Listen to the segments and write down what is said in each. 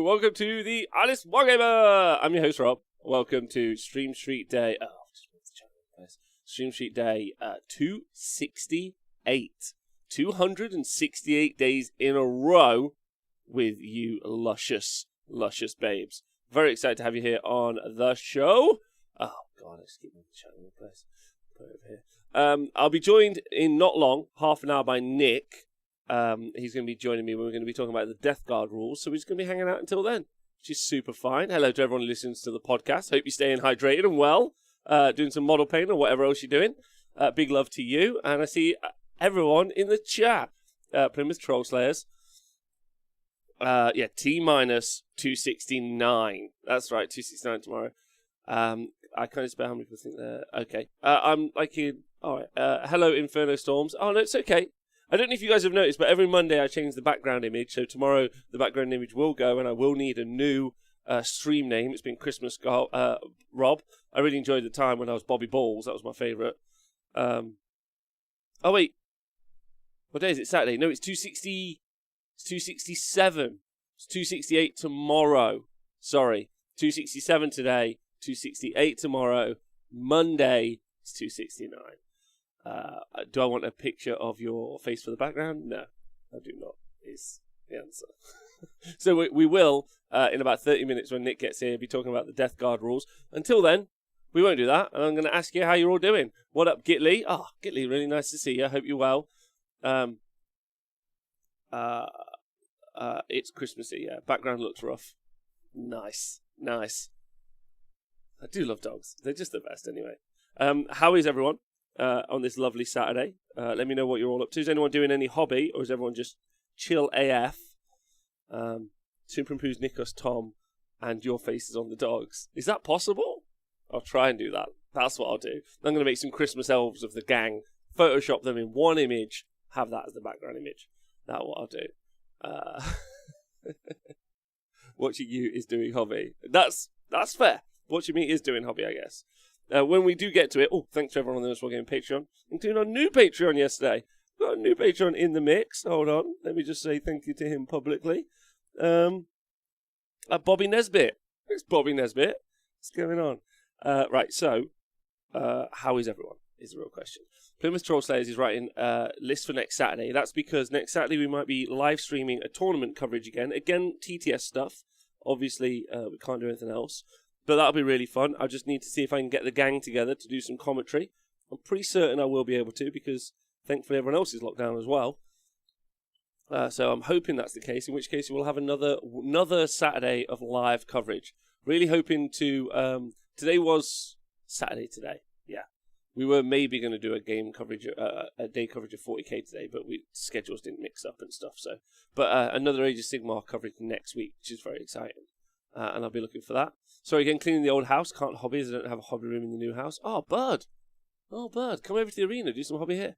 welcome to the Alice Wargamer. I'm your host, Rob. Welcome to Stream Street Day. Stream Street Day 268. 268 days in a row with you luscious babes. Very excited to have you here on the show. Oh, God, I just keep moving the chat in one place. Put it over here. I'll be joined in not long, half an hour, by Nick. He's going to be joining me. We're going to be talking about the Deathguard rules, so we're just going to be hanging out until then, which is super fine. Hello to everyone who listens to the podcast. Hope you're staying hydrated and well, doing some model painting or whatever else you're doing. Big love to you. And I see everyone in the chat. Plymouth Troll Slayers. T-minus 269. That's right, 269 tomorrow. I can't spell how many people think there. Okay. I'm liking... All right. Hello, Inferno Storms. Oh, no, it's okay. I don't know if you guys have noticed, but every Monday I change the background image. So tomorrow the background image will go, and I will need a new stream name. It's been Christmas, Rob. I really enjoyed the time when I was Bobby Balls. That was my favourite. Oh, wait. What day is it? Saturday? No, it's 260... It's 267. It's 268 tomorrow. Sorry. 267 today. 268 tomorrow. Monday, it's 269. Do I want a picture of your face for the background? No, I do not, is the answer. So we will, in about 30 minutes when Nick gets here, be talking about the Deathguard rules. Until then, we won't do that. And I'm going to ask you how you're all doing. What up, Gitley? Oh, Gitley, really nice to see you. I hope you're well. It's Christmassy, yeah. Background looks rough. Nice. I do love dogs. They're just the best anyway. How is everyone on this lovely Saturday? Let me know what you're all up to. Is anyone doing any hobby, or is everyone just chill AF? Superimpose Nikos, Tom, and your faces on the dogs. Is that possible? I'll try and do that. That's what I'll do. I'm going to make some Christmas elves of the gang, Photoshop them in one image, have that as the background image. That's what I'll do. Watching you is doing hobby. That's fair. Watching me is doing hobby, I guess. When we do get to it, thanks to everyone on the Nurgle Game Patreon, including our new Patreon yesterday. Got a new Patreon in the mix. Hold on, let me just say thank you to him publicly. Bobby Nesbitt. It's Bobby Nesbitt. What's going on? Right, so how is everyone? Is the real question. Plymouth Troll Slayers is writing list for next Saturday. That's because next Saturday we might be live streaming a tournament coverage again. Again, TTS stuff. Obviously, we can't do anything else. But that'll be really fun. I just need to see if I can get the gang together to do some commentary. I'm pretty certain I will be able to, because thankfully everyone else is locked down as well. So I'm hoping that's the case, in which case we'll have another Saturday of live coverage. Really hoping to... today was Saturday today. Yeah. We were maybe going to do a game coverage, a day coverage of 40k today, but schedules didn't mix up and stuff. So, but another Age of Sigmar coverage next week, which is very exciting. And I'll be looking for that. So again, cleaning the old house. Can't hobby as I don't have a hobby room in the new house. Oh, Bud. Come over to the arena. Do some hobby here.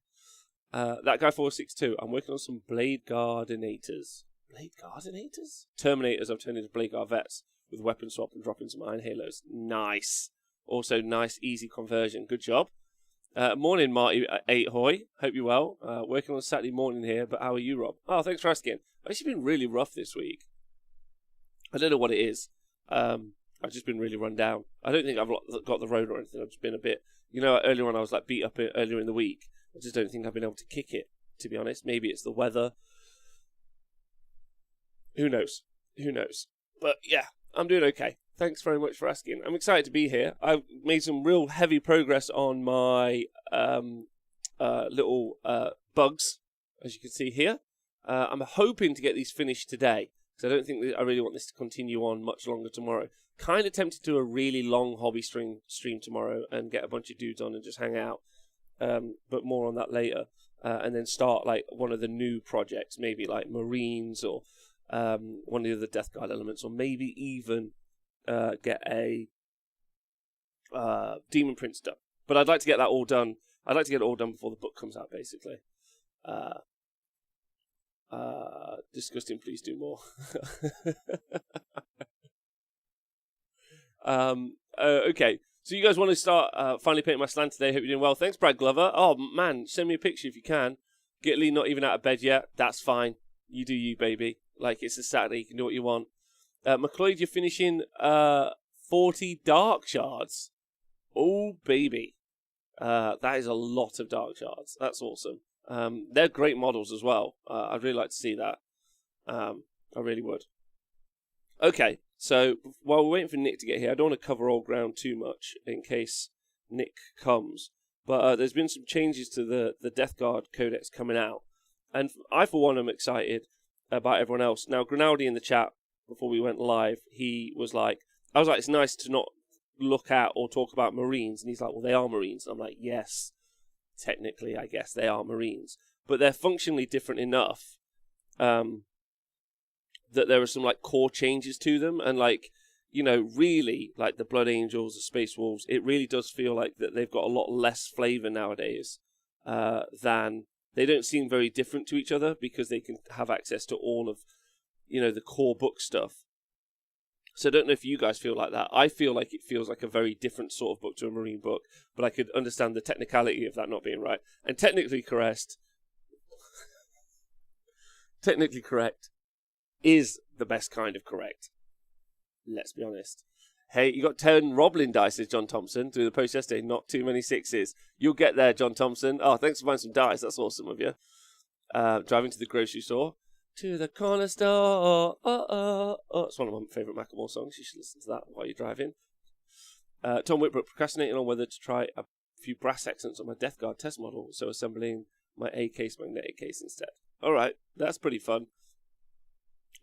That guy 462. I'm working on some Blade Gardenators. Blade Gardenators? Terminators I've turned into Blade Guard Vets with weapon swap and dropping some Iron Halos. Nice. Also, nice, easy conversion. Good job. Morning, Marty 8 Hoy. Hope you're well. Working on Saturday morning here, but how are you, Rob? Oh, thanks for asking. I've actually been really rough this week. I don't know what it is. I've just been really run down. I don't think I've got the road or anything. I've just been a bit... earlier on I was beat up earlier in the week. I just don't think I've been able to kick it, to be honest. Maybe it's the weather. Who knows? But yeah, I'm doing okay. Thanks very much for asking. I'm excited to be here. I've made some real heavy progress on my little bugs, as you can see here. I'm hoping to get these finished today, because I don't think I really want this to continue on much longer tomorrow. Kind of tempted to do a really long hobby stream tomorrow and get a bunch of dudes on and just hang out. But more on that later. And then start like one of the new projects, maybe like Marines or one of the other Deathguard elements, or maybe even get a Demon Prince done. But I'd like to get that all done. I'd like to get it all done before the book comes out, basically. Disgusting, please do more. Okay, so you guys want to start finally painting my slant today. Hope you're doing well. Thanks, Brad Glover. Oh, man, send me a picture if you can. Gitley not even out of bed yet. That's fine. You do you, baby. Like, it's a Saturday. You can do what you want. McLeod, you're finishing 40 dark shards. Oh, baby. That is a lot of dark shards. That's awesome. They're great models as well. I'd really like to see that. I really would. Okay, so while we're waiting for Nick to get here, I don't want to cover all ground too much in case Nick comes. But there's been some changes to the Deathguard codex coming out. And I, for one, am excited about everyone else. Now, Grinaldi in the chat, before we went live, he was like, I was like, it's nice to not look at or talk about Marines. And he's like, well, they are Marines. And I'm like, yes, technically, I guess they are Marines. But they're functionally different enough that there are some like core changes to them. And like, you know, really, like the Blood Angels, the Space Wolves, it really does feel like that they've got a lot less flavour nowadays than... They don't seem very different to each other because they can have access to all of, you know, the core book stuff. So I don't know if you guys feel like that. I feel like it feels like a very different sort of book to a Marine book, but I could understand the technicality of that not being right. And technically correct is the best kind of correct. Let's be honest. Hey, you got 10 Roblin dice, says John Thompson, through the post yesterday. Not too many sixes. You'll get there, John Thompson. Oh, thanks for buying some dice. That's awesome of you. Driving to the grocery store. To the corner store. It's one of my favourite Macklemore songs. You should listen to that while you're driving. Tom Whitbrook, procrastinating on whether to try a few brass accents on my Deathguard test model, so assembling my A-case magnetic case instead. All right, that's pretty fun.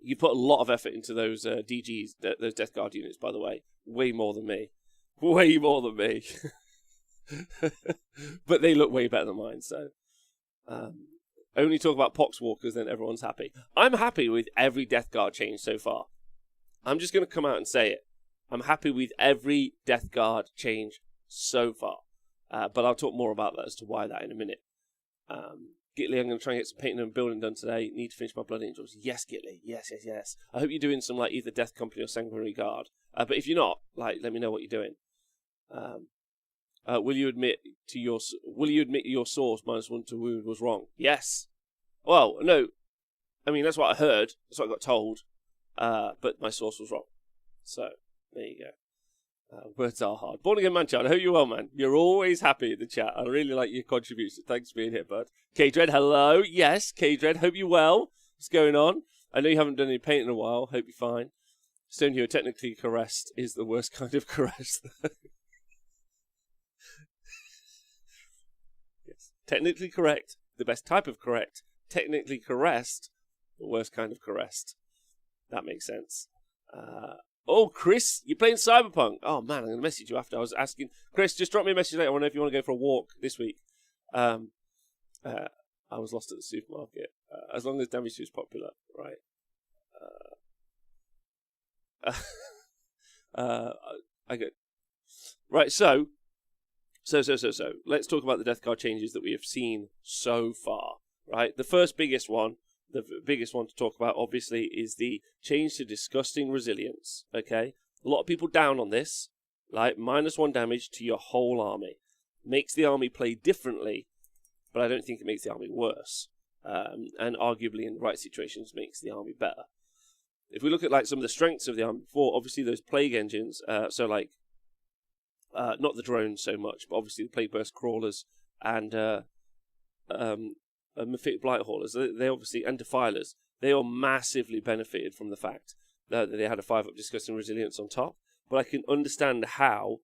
You put a lot of effort into those DGs, those Deathguard units, by the way. Way more than me. Way more than me. But they look way better than mine, so... only talk about Poxwalkers, then everyone's happy. I'm happy with every Deathguard change so far. I'm just going to come out and say it. I'm happy with every Deathguard change so far. But I'll talk more about that as to why that in a minute. Gitley, I'm going to try and get some painting and building done today. Need to finish my Blood Angels. Yes, Gitley. Yes. I hope you're doing some like either Death Company or Sanguinary Guard. But if you're not, like, let me know what you're doing. Will you admit your source -1 to wound was wrong? Yes. Well, no. I mean, that's what I heard. That's what I got told. But my source was wrong. So there you go. Words are hard. Born again man chat. I hope you're well, man. You're always happy in the chat. I really like your contribution. Thanks for being here, bud. K-Dread, hello. Yes, K-Dread. Hope you're well. What's going on? I know you haven't done any painting in a while. Hope you're fine. Stone Hero, technically caressed is the worst kind of caress. Yes. Technically correct. The best type of correct. Technically caressed. The worst kind of caressed. That makes sense. Oh, Chris, you're playing Cyberpunk. Oh, man, I'm going to message you after. I was asking. Chris, just drop me a message later. I want to know if you want to go for a walk this week. I was lost at the supermarket. As long as Damage 2 is popular, right? I go. Right, so. Let's talk about the Deathguard changes that we have seen so far, right? The first biggest one. The biggest one to talk about, obviously, is the change to Disgusting Resilience, okay? A lot of people down on this, like, -1 damage to your whole army. Makes the army play differently, but I don't think it makes the army worse. And arguably, in the right situations, makes the army better. If we look at, like, some of the strengths of the army before, obviously those Plague Engines, so, like, not the drones so much, but obviously the Plague Burst Crawlers and... Mephitic Blight Haulers, they obviously, and Defilers, they all massively benefited from the fact that they had a 5-up Disgusting Resilience on top. But I can understand how,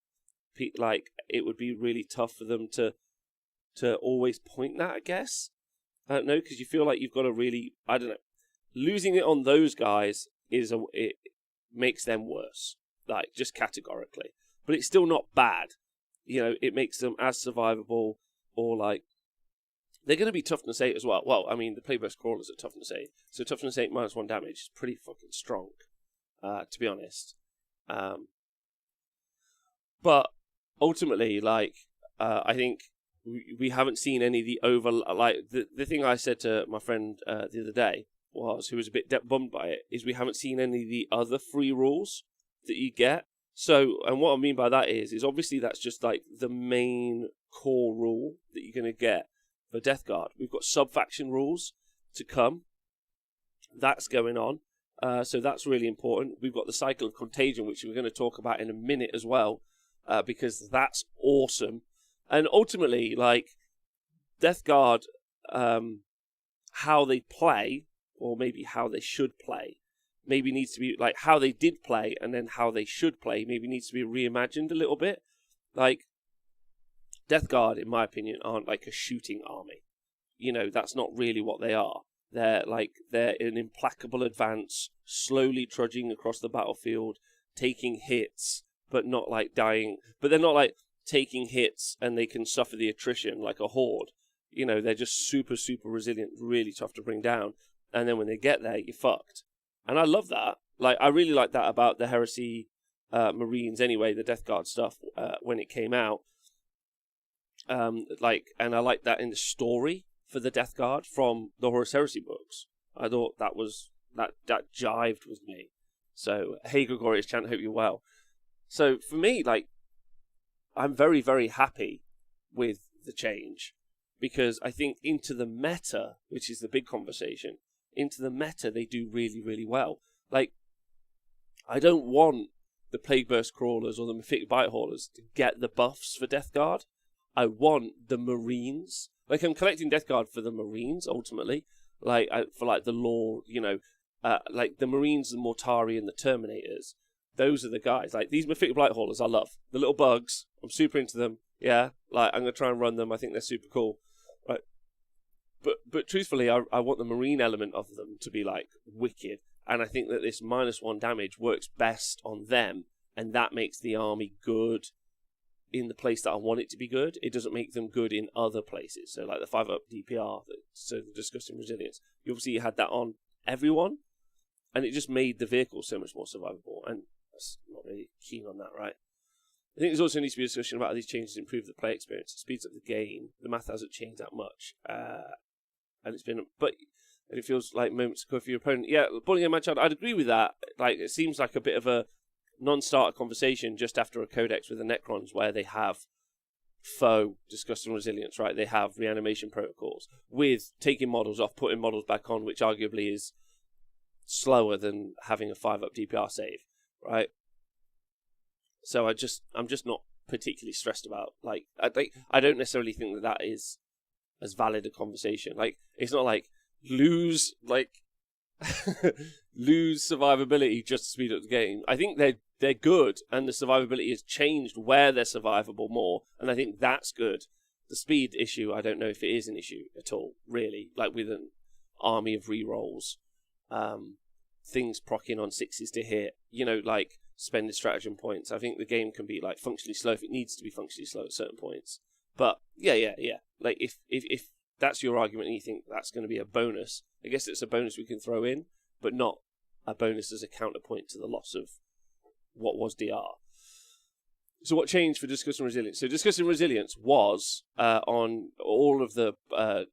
like, it would be really tough for them to always point that, I guess. I don't know, because you feel like you've got to really, I don't know, losing it on those guys it makes them worse, like, just categorically. But it's still not bad. You know, it makes them as survivable, or, like, they're going to be toughness 8 as well. Well, I mean, the Plagueburst Crawlers are toughness 8. So toughness 8 -1 damage is pretty fucking strong, to be honest. But ultimately, like, I think we haven't seen any of the like, the thing I said to my friend the other day was, who was a bit bummed by it, is we haven't seen any of the other free rules that you get. So, and what I mean by that is obviously that's just like the main core rule that you're going to get. For Deathguard, we've got sub-faction rules to come. That's going on. So that's really important. We've got the cycle of contagion, which we're going to talk about in a minute as well, because that's awesome. And ultimately, like, Deathguard, how they play, or maybe how they should play, maybe needs to be, like, how they did play and then how they should play, maybe needs to be reimagined a little bit. Like, Deathguard, in my opinion, aren't like a shooting army. You know, that's not really what they are. They're an implacable advance, slowly trudging across the battlefield, taking hits, but not like dying. But they're not like taking hits and they can suffer the attrition like a horde. You know, they're just super, super resilient, really tough to bring down. And then when they get there, you're fucked. And I love that. Like, I really like that about the Heresy Marines anyway, the Deathguard stuff, when it came out. And I like that in the story for the Deathguard from the Horus Heresy books. I thought that jived with me. So, hey Gregorius Chant, hope you're well. So for me, like, I'm very, very happy with the change, because I think into the meta, which is the big conversation, into the meta they do really, really well. Like, I don't want the Plague Burst Crawlers or the Mephitic Bite Haulers to get the buffs for Deathguard. I want the Marines. Like, I'm collecting Deathguard for the Marines, ultimately. Like, for, like, the lore, you know, like, the Marines, the Mortari, and the Terminators. Those are the guys. Like, these Mephitic Blight Haulers, I love. The little bugs, I'm super into them. Yeah, like, I'm going to try and run them. I think they're super cool. Right. But truthfully, I want the Marine element of them to be, like, wicked. And I think that this -1 damage works best on them. And that makes the army good in the place that I want it to be good. It doesn't make them good in other places. So, like the 5-up DPR, so the Disgusting Resilience. You obviously had that on everyone, and it just made the vehicle so much more survivable. And I'm not really keen on that, right? I think there's also needs to be a discussion about how these changes improve the play experience. It speeds up the game. The math hasn't changed that much, and it feels like moments ago for your opponent. Yeah, bullying a match, I'd agree with that. Like, it seems like a bit of a non-starter conversation just after a codex with the Necrons, where they have foe Disgusting Resilience, right? They have reanimation protocols with taking models off, putting models back on, which arguably is slower than having a 5-up DPR save, right? So I'm just not particularly stressed about, like, I don't necessarily think that is as valid a conversation. Like, it's not like lose survivability just to speed up the game. I think they're good, and the survivability has changed where they're survivable more, and I think that's good. The speed issue, I don't know if it is an issue at all, really. Like, with an army of rerolls, things procking on 6s to hit, you know, like, spending stratagem points. I think the game can be, like, functionally slow if it needs to be functionally slow at certain points. But yeah. Like, if that's your argument and you think that's going to be a bonus, I guess it's a bonus we can throw in, but not a bonus as a counterpoint to the loss of what was DR. So what changed for Disgusting Resilience? So Disgusting Resilience was on all of the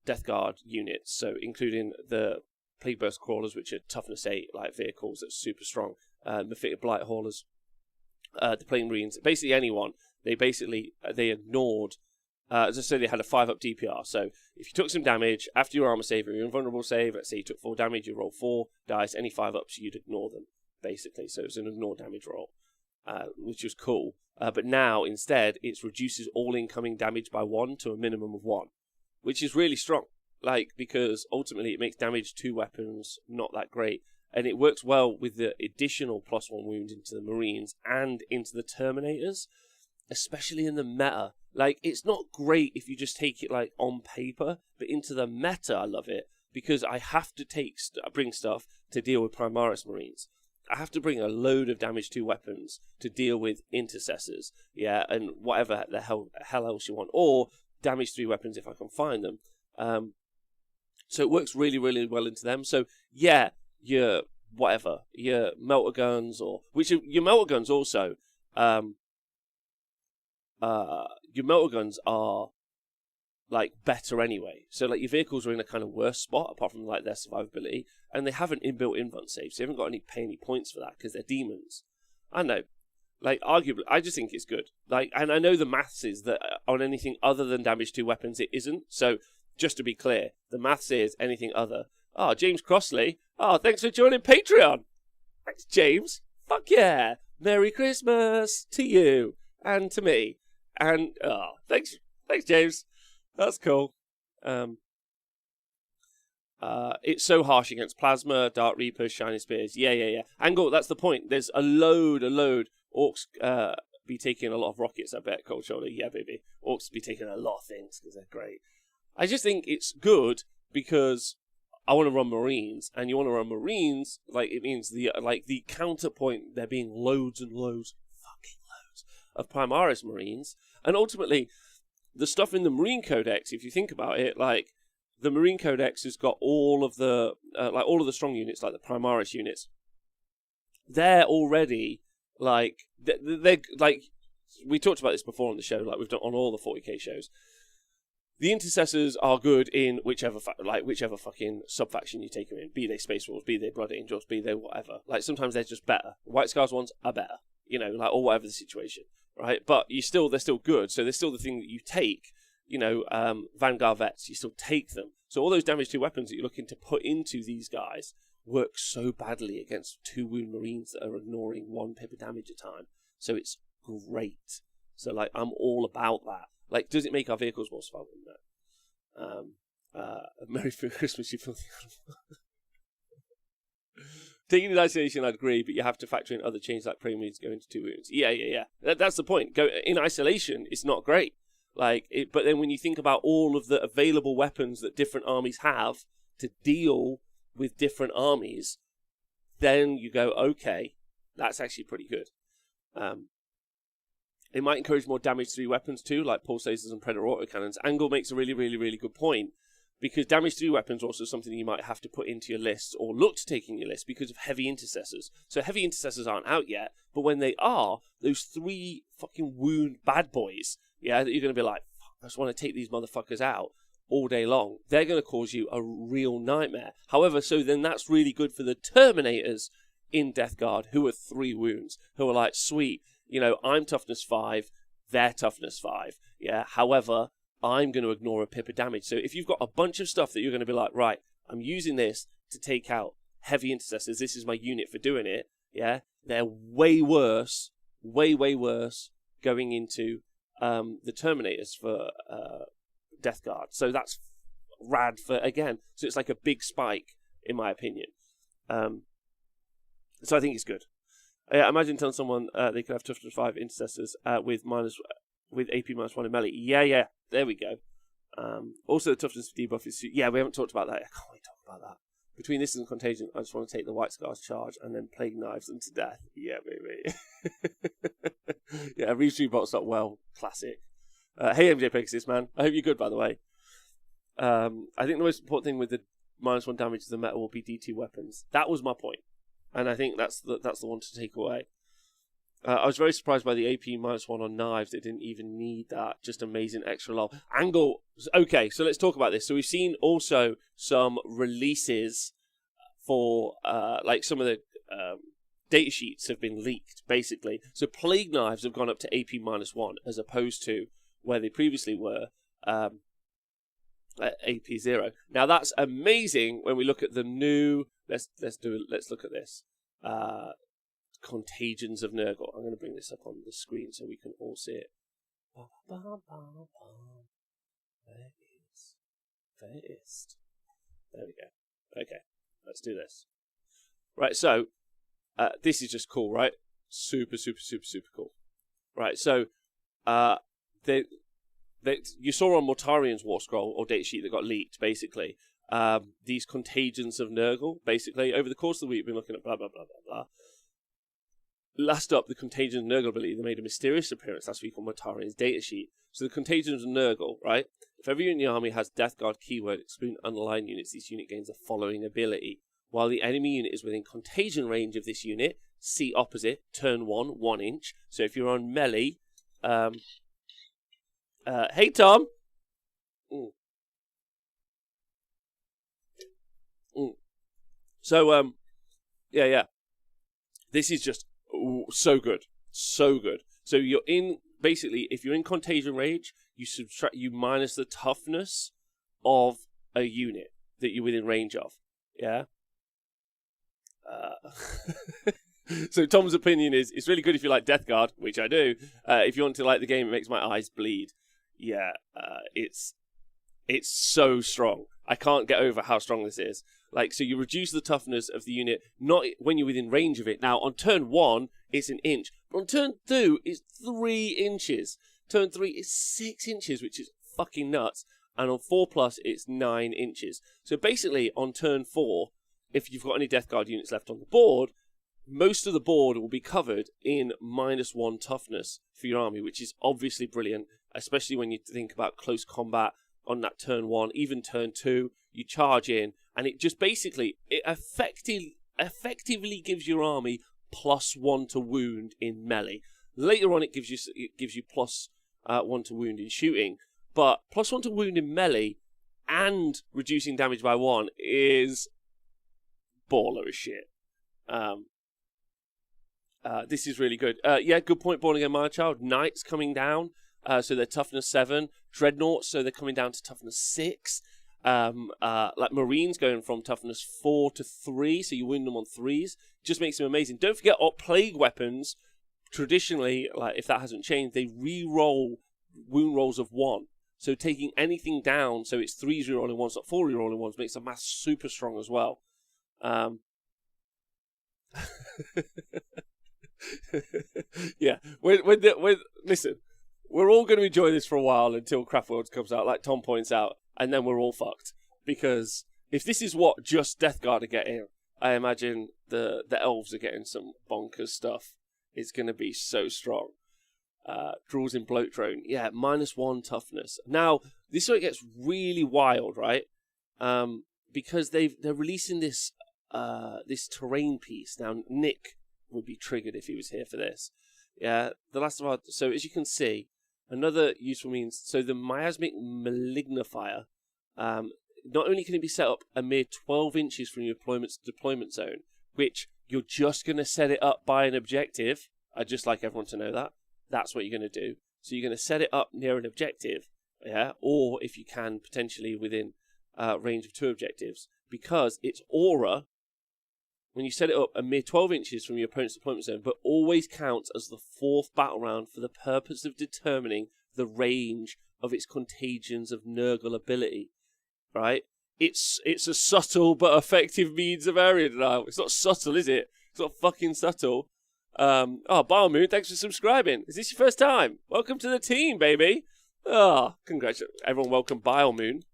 Deathguard units, so including the Plague Burst Crawlers, which are toughness 8, like vehicles that's super strong, Mephitic Blight Haulers, the Plague Marines, basically anyone. They ignored. As I said, they had a 5-up DPR. So if you took some damage after your armor save or your invulnerable save, let's say you took 4 damage, you roll 4 dice, any 5-ups, you'd ignore them, basically. So it was an ignore damage roll, which was cool. But now, instead, it reduces all incoming damage by 1 to a minimum of 1, which is really strong. Like, because ultimately it makes damage to weapons not that great. And it works well with the additional +1 wound into the Marines and into the Terminators, especially in the meta. Like, it's not great if you just take it, like, on paper, but into the meta, I love it, because I have to bring stuff to deal with Primaris Marines. I have to bring a load of damage to weapons to deal with Intercessors, yeah, and whatever the hell else you want, or damage 3 weapons if I can find them. So it works really, really well into them. So, yeah, your melter guns, your melter guns also, your melter guns are, like, better anyway. So, like, your vehicles are in a kind of worse spot, apart from, like, their survivability, and they have an inbuilt invuln save, so you haven't got to pay any points for that, because they're demons. I know. Like, arguably, I just think it's good. Like, and I know the maths is that on anything other than damage to weapons, it isn't. So, just to be clear, the maths is anything other. Oh, James Crossley. Oh, thanks for joining Patreon. James. Fuck yeah. Merry Christmas to you and to me. And, thanks, James. That's cool. It's so harsh against Plasma, Dark Reapers, Shining Spears. Yeah. Angle, that's the point. There's a load. Orcs be taking a lot of rockets, I bet, Cold Shoulder. Yeah, baby. Orcs be taking a lot of things because they're great. I just think it's good because I want to run Marines, and you want to run Marines, like, it means the counterpoint, there being loads and loads, fucking loads, of Primaris Marines, and ultimately, the stuff in the Marine Codex, if you think about it, like, the Marine Codex has got all of the strong units, like the Primaris units. They're already, like, they're like, we talked about this before on the show, like we've done on all the 40k shows. The Intercessors are good in whichever fucking sub-faction you take them in. Be they Space Wolves, be they Blood Angels, be they whatever. Like, sometimes they're just better. White Scars ones are better, like, or whatever the situation, right? But they're still good, so they're still the thing that you take. Vanguard Vets, you still take them. So all those damage 2 weapons that you're looking to put into these guys work so badly against 2 wound Marines that are ignoring 1 pip of damage a time. So it's great. So, like, I'm all about that. Like, does it make our vehicles more survivable than that? Merry Christmas, you filthy animal. Taking it in isolation, I'd agree, but you have to factor in other changes like premiums going to 2 wounds. Yeah. That's the point. In isolation, it's not great. But then when you think about all of the available weapons that different armies have to deal with different armies, then you go, okay, that's actually pretty good. It might encourage more damage 3 weapons too, like pulse lasers and predator autocannons. Angle makes a really, really, really good point, because damage 3 weapons are also something you might have to put into your list or look to take in your list because of heavy intercessors. So heavy intercessors aren't out yet, but when they are, those 3 fucking wound bad boys, that you're going to be like, I just want to take these motherfuckers out all day long. They're going to cause you a real nightmare. However, so then that's really good for the Terminators in Deathguard, who are 3 wounds, who are like, sweet, I'm toughness 5, they're toughness 5. Yeah. However, I'm going to ignore a pip of damage. So if you've got a bunch of stuff that you're going to be like, right, I'm using this to take out heavy intercessors, this is my unit for doing it. Yeah. They're way worse going into the Terminators for Deathguard. So that's rad for, again, so it's like a big spike, in my opinion. So I think it's good. Imagine telling someone they could have toughness 5 intercessors with AP -1 in melee. Yeah, there we go. Also, the toughness debuff is... Yeah, we haven't talked about that. I can't wait to talk about that. Between this and Contagion, I just want to take the White Scars charge and then Plague Knives them to death. Yeah, baby. Yeah, Reeve Streetbot's not well. Classic. Hey, MJ Pegasus, man. I hope you're good, by the way. I think the most important thing with the -1 damage to the meta will be D2 weapons. That was my point. And I think that's the one to take away. I was very surprised by the AP -1 on knives. They didn't even need that. Just amazing extra lol. Angle. Okay, so let's talk about this. So we've seen also some releases for like some of the data sheets have been leaked, basically. So Plague Knives have gone up to AP -1 as opposed to where they previously were at AP 0. Now that's amazing when we look at the new. Let's look at this. Contagions of Nurgle. I'm going to bring this up on the screen so we can all see it. There it is. There we go. Okay, let's do this. Right, so this is just cool, right? Super cool. Right, so you saw on Mortarian's War Scroll or datasheet that got leaked, basically. These Contagions of Nurgle, basically. Over the course of the week, we've been looking at blah, blah, blah, blah, blah. Last up, the Contagions of Nurgle ability. They made a mysterious appearance last week on Mortarian's datasheet. So the Contagions of Nurgle, right? If every unit in the army has Deathguard keyword, excluding underlying units, this unit gains the following ability. While the enemy unit is within contagion range of this unit, see opposite, turn 1, 1 inch. So if you're on melee, hey Tom! So, yeah. This is just so good. So good. So you're in, basically, if you're in contagion range, you minus the toughness of a unit that you're within range of. Yeah? So Tom's opinion is it's really good if you like Deathguard, which I do. If you want to like the game, it makes my eyes bleed. Yeah, it's so strong. I can't get over how strong this is. Like, so you reduce the toughness of the unit, not when you're within range of it. Now, on turn 1, it's an inch. But on turn 2, it's 3 inches. Turn 3 is 6 inches, which is fucking nuts. And on 4+, it's 9 inches. So basically, on turn 4, if you've got any Deathguard units left on the board, most of the board will be covered in -1 toughness for your army, which is obviously brilliant, especially when you think about close combat on that turn 1, even turn 2, you charge in, and it just basically, it effectively gives your army +1 to wound in melee. Later on, it gives you +1 to wound in shooting, but +1 to wound in melee and reducing damage by 1 is baller as shit. This is really good. Yeah, good point, Born Again My Child. Knights coming down, so they're toughness 7. Dreadnoughts, so they're coming down to toughness 6. Like Marines going from toughness 4 to 3, so you win them on 3s. Just makes them amazing. Don't forget, plague weapons, traditionally, like if that hasn't changed, they re-roll wound rolls of 1. So taking anything down, so it's 3s re-rolling 1s, not 4 re-rolling 1s, makes the mass super strong as well. Yeah, listen, we're all going to enjoy this for a while until Craft Worlds comes out, like Tom points out, and then we're all fucked. Because if this is what just Deathguard are getting, I imagine the elves are getting some bonkers stuff. It's going to be so strong. Draws in Bloat Drone, yeah, -1 toughness. Now, this is where it gets really wild, right? Because they're releasing this terrain piece. Now, Nick would be triggered if he was here for this. Yeah, so as you can see, another useful means, so the Miasmic Malignifier, not only can it be set up a mere 12 inches from your deployment zone, which you're just going to set it up by an objective. I'd just like everyone to know that. That's what you're going to do. So you're going to set it up near an objective, yeah, or if you can, potentially within range of 2 objectives, because its aura, when you set it up a mere 12 inches from your opponent's deployment zone, but always counts as the 4th battle round for the purpose of determining the range of its Contagions of Nurgle ability, right? It's a subtle but effective means of area denial. It's not subtle, is it? It's not fucking subtle. Biomoon, thanks for subscribing. Is this your first time? Welcome to the team, baby. Congratulations. Everyone welcome Biomoon.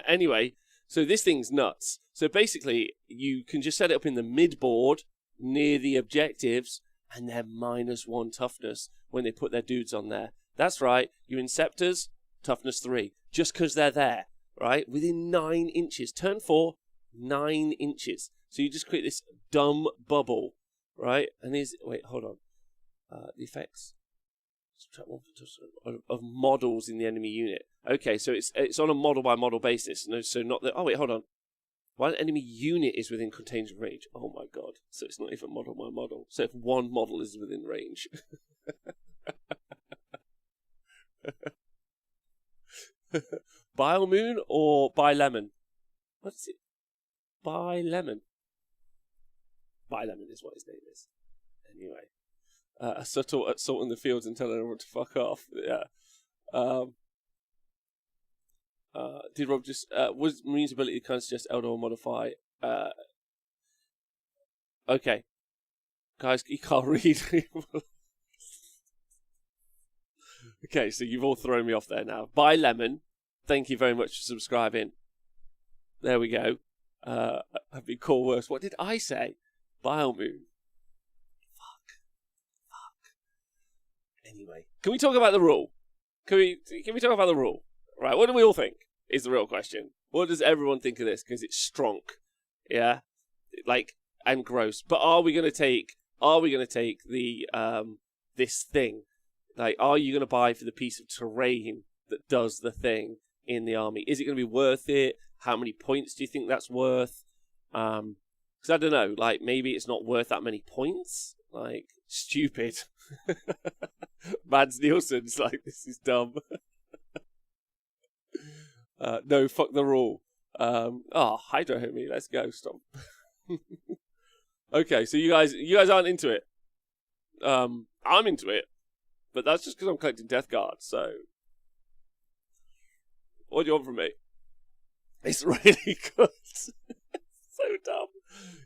Anyway, so this thing's nuts. So basically, you can just set it up in the mid-board, near the objectives, and they're -1 toughness when they put their dudes on there. That's right, your Inceptors, toughness 3, just because they're there, right? Within 9 inches. Turn 4, 9 inches. So you just create this dumb bubble, right? And wait, hold on. The effects. Subtract 1 of models in the enemy unit. Okay, so it's on a model by model basis. No, so not the. Oh wait, hold on. While an enemy unit is within contagion range. Oh my god. So it's not even model by model. So if one model is within range. Biomoon or Lemon? What is it? Lemon. Lemon is what his name is. Anyway. A subtle assault in the fields and telling everyone to fuck off. Yeah. Did Rob just was Marine's ability to kind of suggest Eldor modify? Okay, guys, you can't read. Okay, so you've all thrown me off there now. Buy Lemon. Thank you very much for subscribing. There we go. I've been called worse. What did I say? Biomoon. Fuck. Anyway, can we talk about the rule? Can we talk about the rule? Right, what do we all think is the real question. What does everyone think of this? Because it's strong, yeah, like, and gross. But are we going to take the this thing? Like, are you going to buy for the piece of terrain that does the thing in the army? Is it going to be worth it? How many points do you think that's worth? Because I don't know. Like, maybe it's not worth that many points. Like, stupid. Mads Nielsen's like, this is dumb. No, fuck the rule. Hydro Homie, let's go. Stop. Okay, so you guys aren't into it. I'm into it, but that's just because I'm collecting Deathguard. So, what do you want from me? It's really good. So dumb.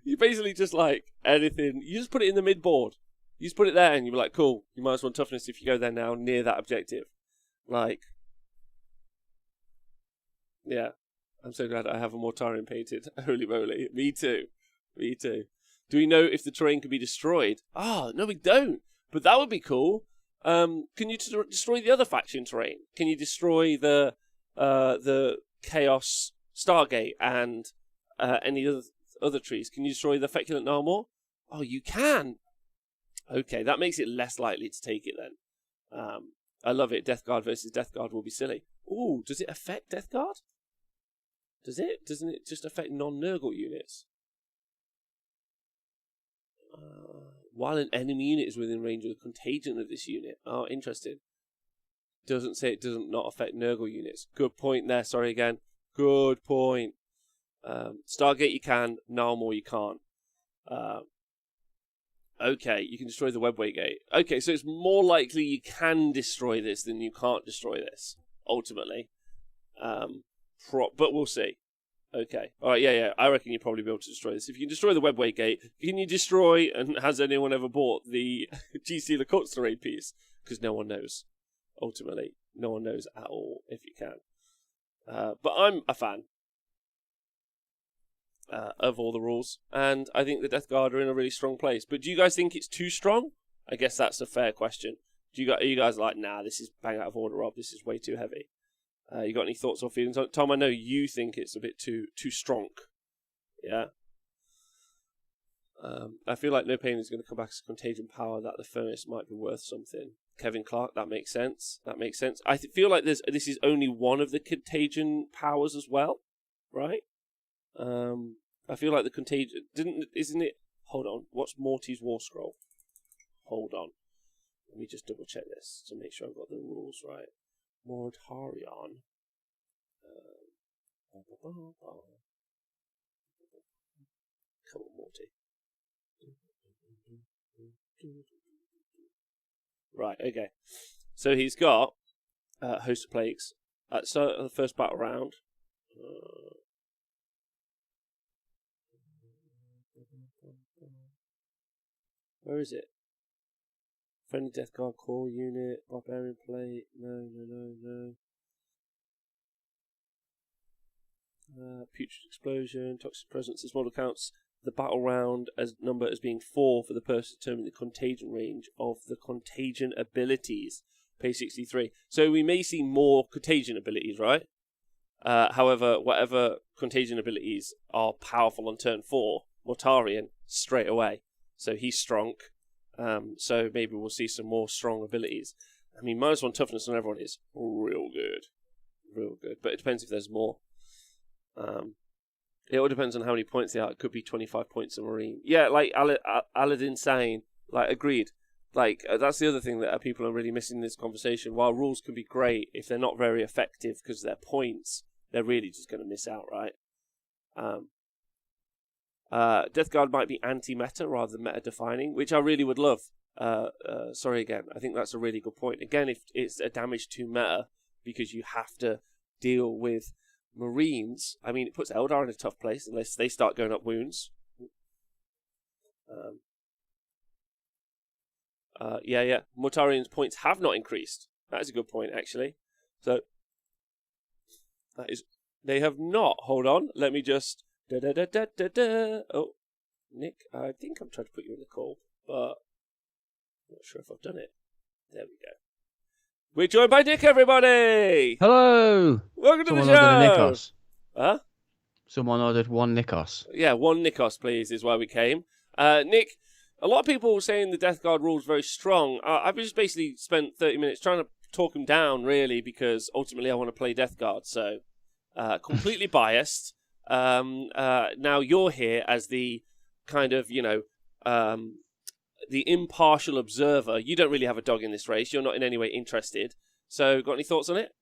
You basically just like anything. You just put it in the mid board. You just put it there, and you're like, cool. You minus 1 toughness if you go there now near that objective. Like, yeah. I'm so glad I have a Mortarion painted. Holy moly. Me too. Me too. Do we know if the terrain can be destroyed? Ah, no, we don't. But that would be cool. Can you destroy the other faction terrain? Can you destroy the Chaos Stargate and any other trees? Can you destroy the Feculent Narmor? Oh, you can. Okay, that makes it less likely to take it then. I love it. Deathguard versus Deathguard will be silly. Ooh, does it affect Deathguard? Does it? Doesn't it just affect non-Nurgle units? While an enemy unit is within range of the contagion of this unit. Oh, interesting. Doesn't say it doesn't not affect Nurgle units. Good point there. Sorry again. Good point. Stargate you can. Narmor you can't. Okay, you can destroy the Webway Gate. Okay, so it's more likely you can destroy this than you can't destroy this, ultimately. But we'll see. Okay. Alright, yeah. I reckon you'll probably be able to destroy this. If you can destroy the Webway Gate, can you destroy, and has anyone ever bought the GC LeCourt's terrain piece? Because no one knows. Ultimately, no one knows at all if you can. But I'm a fan of all the rules, and I think the Deathguard are in a really strong place. But do you guys think it's too strong? I guess that's a fair question. Are you guys like, nah, this is bang out of order, Rob, this is way too heavy? You got any thoughts or feelings on it? Tom, I know you think it's a bit too strong. Yeah? I feel like No Pain is going to come back as Contagion power, that the furnace might be worth something. Kevin Clark, that makes sense. I feel like this is only one of the Contagion powers as well, right? I feel like the Contagion... Isn't it... Hold on. What's Morty's War Scroll? Hold on. Let me just double check this to make sure I've got the rules right. Mortarion. Come on, Morty. Right, okay. So he's got Host of Plagues. So the first battle round. Where is it? Friendly Deathguard core unit, Barbarian plate. No. Putrid Explosion, Toxic Presence. This model counts the battle round as number as being 4 for the person determining the contagion range of the contagion abilities. Page 63. So we may see more contagion abilities, right? However, whatever contagion abilities are powerful on turn 4, Mortarion straight away. So he's strong. So maybe we'll see some more strong abilities. I mean, -1 toughness on everyone is real good. Real good. But it depends if there's more. It all depends on how many points they are. It could be 25 points a Marine. Yeah, like Aladdin saying, like, agreed. Like, that's the other thing that people are really missing in this conversation. While rules can be great, if they're not very effective because they're points, they're really just going to miss out, right? Deathguard might be anti-meta rather than meta-defining, which I really would love. Sorry again. I think that's a really good point. Again, if it's a damage to meta, because you have to deal with Marines, I mean, it puts Eldar in a tough place unless they start going up wounds. Yeah. Mortarion's points have not increased. That is a good point, actually. So, that is... They have not. Hold on. Let me just... Oh, Nick, I think I'm trying to put you in the call, but I'm not sure if I've done it. There we go. We're joined by Nick, everybody! Hello! Welcome to the show! Someone ordered a Nikos. Huh? Someone ordered 1 Nikos. Yeah, 1 Nikos, please, is why we came. Nick, a lot of people were saying the Deathguard rule is very strong. I've just basically spent 30 minutes trying to talk him down, really, because ultimately I want to play Deathguard, so completely biased. Now you're here as the kind of, the impartial observer. You don't really have a dog in this race. You're not in any way interested. So, got any thoughts on it?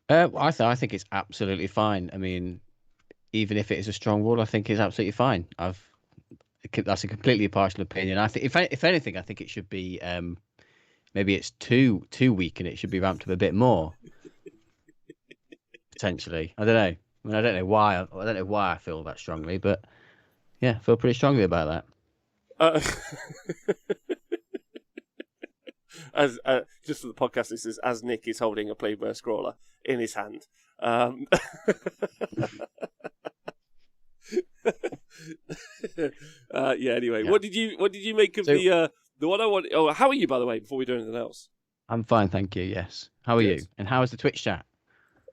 I think it's absolutely fine. I mean, even if it is a strong rule, I think it's absolutely fine. that's a completely partial opinion. I think if anything, I think it should be maybe it's too weak and it should be ramped up a bit more potentially. I don't know. I mean, I don't know why. I don't know why I feel that strongly, but yeah, I feel pretty strongly about that. As just for the podcast, this is as Nick is holding a Playboy scroller in his hand. Yeah. Anyway, Yeah. what did you make of the one I want? Oh, how are you, by the way? Before we do anything else, I'm fine, thank you. Yes. How are Good. you? And how is the Twitch chat?